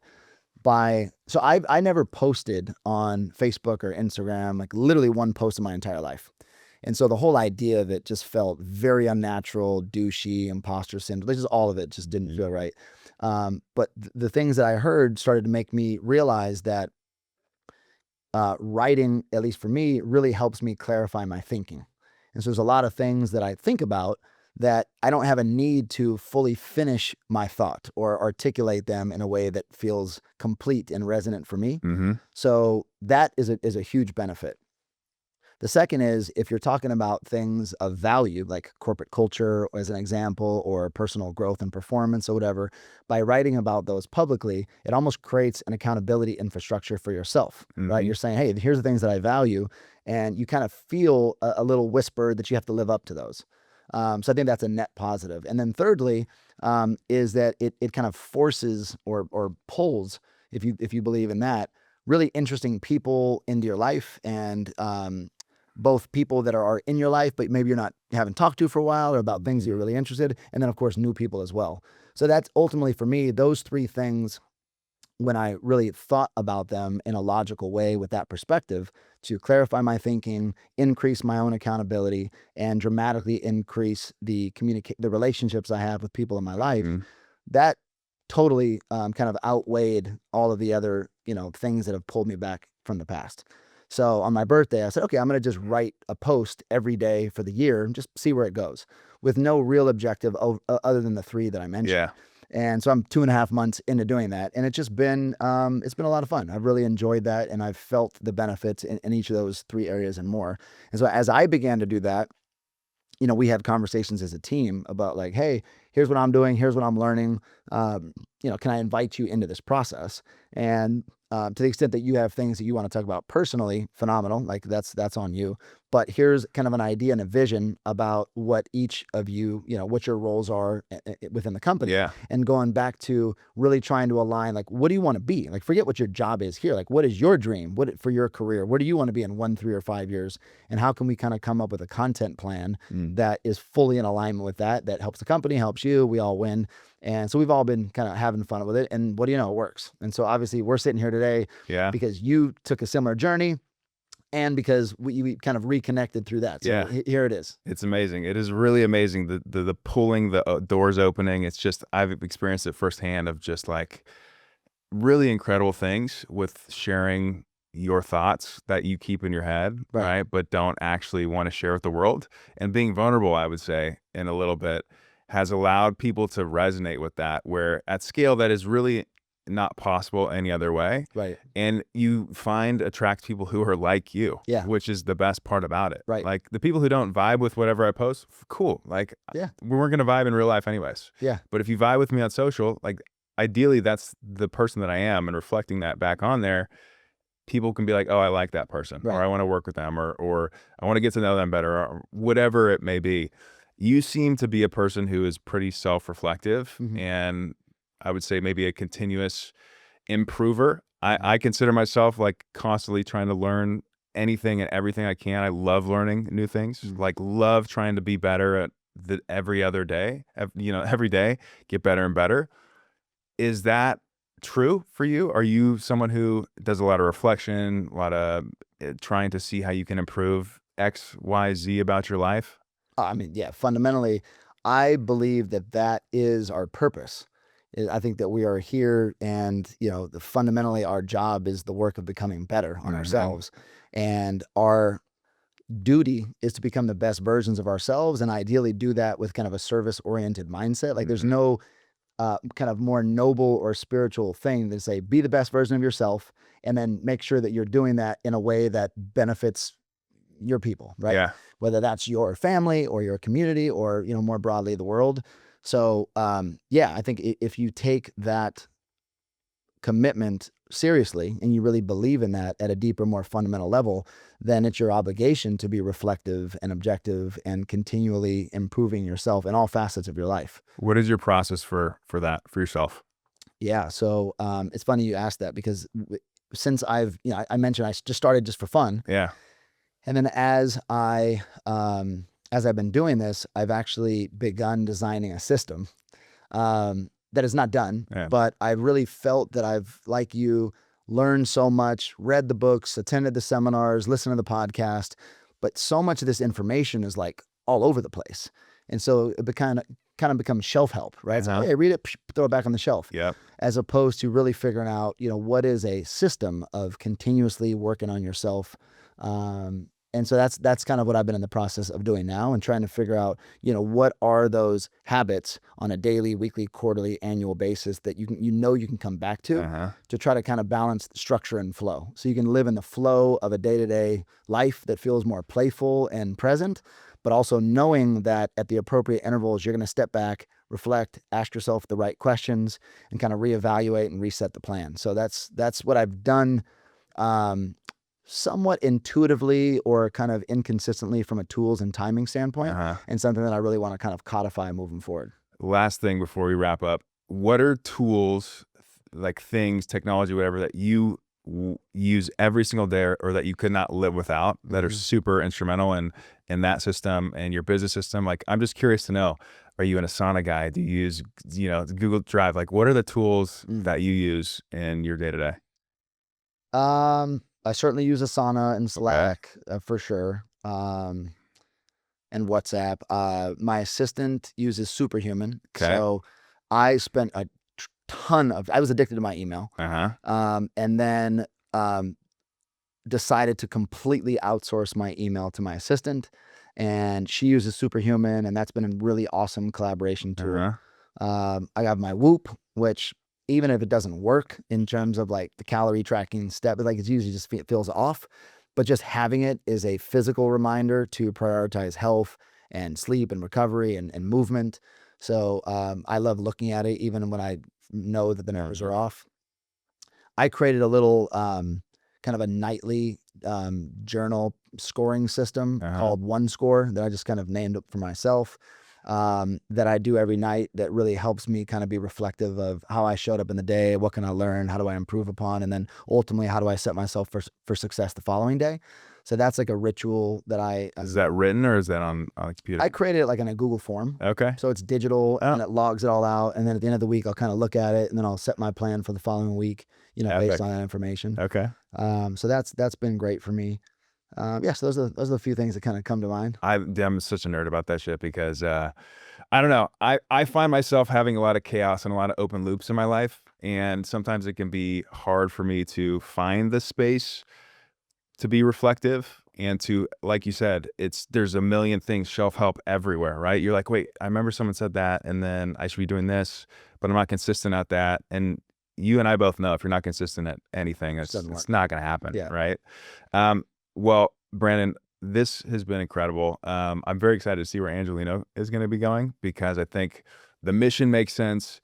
B: so I never posted on Facebook or Instagram, like literally one post in my entire life. And so the whole idea of it just felt very unnatural, douchey, imposter syndrome. Just all of it just didn't feel right. But the things that I heard started to make me realize that writing, at least for me, really helps me clarify my thinking. And so there's a lot of things that I think about that I don't have a need to fully finish my thought or articulate them in a way that feels complete and resonant for me.
A: Mm-hmm.
B: So that is a huge benefit. The second is if you're talking about things of value, like corporate culture as an example, or personal growth and performance or whatever, by writing about those publicly, it almost creates an accountability infrastructure for yourself, right?
A: Mhm.
B: You're saying, hey, here's the things that I value. And you kind of feel a little whisper that you have to live up to those. So I think that's a net positive. And then thirdly, is that it kind of forces or pulls, if you believe in that, really interesting people into your life, and both people that are in your life, but maybe haven't talked to for a while, or about things you're really interested, and then of course new people as well. So that's ultimately for me, those three things, when I really thought about them in a logical way with that perspective, to clarify my thinking, increase my own accountability, and dramatically increase the relationships I have with people in my life,
A: Mhm.
B: that totally kind of outweighed all of the other things that have pulled me back from the past. So on my birthday, I said, okay, I'm going to just write a post every day for the year and just see where it goes, with no real objective other than the three that I mentioned.
A: Yeah.
B: And so I'm 2.5 months into doing that, and it's just been it's been a lot of fun. I've really enjoyed that, and I've felt the benefits in each of those three areas and more. And so as I began to do that, we had conversations as a team about like, hey, here's what I'm doing, here's what I'm learning. Can I invite you into this process? And to the extent that you have things that you want to talk about personally, phenomenal. Like that's on you. But here's kind of an idea and a vision about what each of you, what your roles are within the company.
A: Yeah.
B: And going back to really trying to align, like, what do you want to be? Like, forget what your job is here. Like, what is your dream? What for your career? Where do you want to be in 1, 3, or 5 years? And how can we kind of come up with a content plan that is fully in alignment with that helps the company, helps you, we all win. And so we've all been kind of having fun with it. And what do you know? It works. And so obviously we're sitting here today because you took a similar journey, and because we kind of reconnected through that. So here it is.
A: It's amazing. It is really amazing. The pulling, the doors opening. It's just, I've experienced it firsthand of just like really incredible things with sharing your thoughts that you keep in your head, right? But don't actually want to share with the world. And being vulnerable, I would say, in a little bit, has allowed people to resonate with that, where at scale that is really not possible any other way.
B: Right.
A: And you attract people who are like you, which is the best part about it.
B: Right.
A: Like the people who don't vibe with whatever I post, cool. Like we weren't going to vibe in real life anyways.
B: Yeah.
A: But if you vibe with me on social, like ideally that's the person that I am, and reflecting that back on there, people can be like, oh, I like that person, or I want to work with them, or I want to get to know them better, or whatever it may be. You seem to be a person who is pretty self-reflective,
B: Mhm.
A: and I would say maybe a continuous improver.
B: Mhm.
A: I consider myself like constantly trying to learn anything and everything I can. I love learning new things,
B: Mhm.
A: like love trying to be better at every other day, every day, get better and better. Is that true for you? Are you someone who does a lot of reflection, a lot of trying to see how you can improve X, Y, Z about your life?
B: I mean, yeah, fundamentally, I believe that that is our purpose. I think that we are here and, fundamentally our job is the work of becoming better on
A: Mhm.
B: ourselves. And our duty is to become the best versions of ourselves and ideally do that with kind of a service oriented mindset. Like there's
A: Mhm.
B: no kind of more noble or spiritual thing than say, be the best version of yourself and then make sure that you're doing that in a way that benefits your people, right?
A: Yeah.
B: Whether that's your family or your community or, more broadly the world. So, yeah, I think if you take that commitment seriously and you really believe in that at a deeper, more fundamental level, then it's your obligation to be reflective and objective and continually improving yourself in all facets of your life.
A: What is your process for that for yourself?
B: Yeah. So, it's funny you asked that because since I mentioned just started just for fun.
A: Yeah.
B: And then as I've been doing this, I've actually begun designing a system that is not done,
A: Yeah.
B: but I really felt that I've, like you, learned so much, read the books, attended the seminars, listened to the podcast, but so much of this information is like all over the place. And so it kind of becomes shelf help, right? It's like,
A: Uh-huh.
B: hey, read it, throw it back on the shelf,
A: Yep.
B: as opposed to really figuring out, what is a system of continuously working on yourself. And so that's kind of what I've been in the process of doing now and trying to figure out, what are those habits on a daily, weekly, quarterly, annual basis that you can come back
A: Uh-huh.
B: to try to kind of balance structure and flow. So you can live in the flow of a day-to-day life that feels more playful and present, but also knowing that at the appropriate intervals, you're going to step back, reflect, ask yourself the right questions, and kind of reevaluate and reset the plan. So that's what I've done um, somewhat intuitively or kind of inconsistently from a tools and timing standpoint,
A: Uh-huh.
B: and something that I really want to kind of codify moving forward.
A: Last thing before we wrap up, what are tools, like things, technology, whatever that you use every single day or that you could not live without that are
B: Mhm.
A: super instrumental in that system and your business system? Like, I'm just curious to know, are you an Asana guy? Do you use, Google Drive? Like, what are the tools
B: Mm.
A: that you use in your day to day?
B: I certainly use Asana and
A: Okay.
B: Slack for sure, and WhatsApp. My assistant uses Superhuman,
A: Okay.
B: so I spent a ton of. I was addicted to my email,
A: Uh-huh.
B: and then decided to completely outsource my email to my assistant, and she uses Superhuman, and that's been a really awesome collaboration tool.
A: Uh-huh.
B: I have my Whoop, which even if it doesn't work in terms of like the calorie tracking step, like it's usually just feels off. But just having it is a physical reminder to prioritize health and sleep and recovery and movement. So I love looking at it even when I know that the numbers are off. I created a little kind of a nightly journal scoring system
A: Uh-huh.
B: called One Score that I just kind of named it for myself. That I do every night that really helps me kind of be reflective of how I showed up in the day, what can I learn, how do I improve upon, and then ultimately how do I set myself for success the following day. So that's like a ritual that
A: Is that written or is that on the computer?
B: I created it like in a Google form.
A: Okay.
B: So it's digital
A: Oh,
B: and it logs it all out. And then at the end of the week, I'll kind of look at it and then I'll set my plan for the following week, based on
A: epic.
B: that information.
A: Okay.
B: So that's been great for me. Yeah, so those are the few things that kind of come to mind.
A: I'm such a nerd about that shit because I don't know. I find myself having a lot of chaos and a lot of open loops in my life, and sometimes it can be hard for me to find the space to be reflective and to, like you said, there's a million things, shelf help everywhere, right? You're like, wait, I remember someone said that, and then I should be doing this, but I'm not consistent at that. And you and I both know if you're not consistent at anything,
B: Just doesn't
A: it's
B: work.
A: not going to happen,
B: Yeah.
A: right? Um, well, Brandon, this has been incredible. I'm very excited to see where Angelino is going to be going because I think the mission makes sense.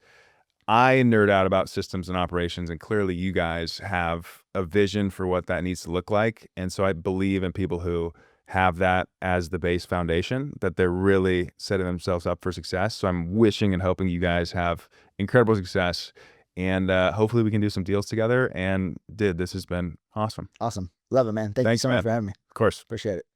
A: I nerd out about systems and operations, and clearly you guys have a vision for what that needs to look like. And so I believe in people who have that as the base foundation, that they're really setting themselves up for success. So I'm wishing and hoping you guys have incredible success, and hopefully we can do some deals together. And this has been awesome.
B: Awesome. Love it, man. Thank you
A: Thanks,
B: so much
A: man.
B: for having me.
A: Of course.
B: Appreciate it.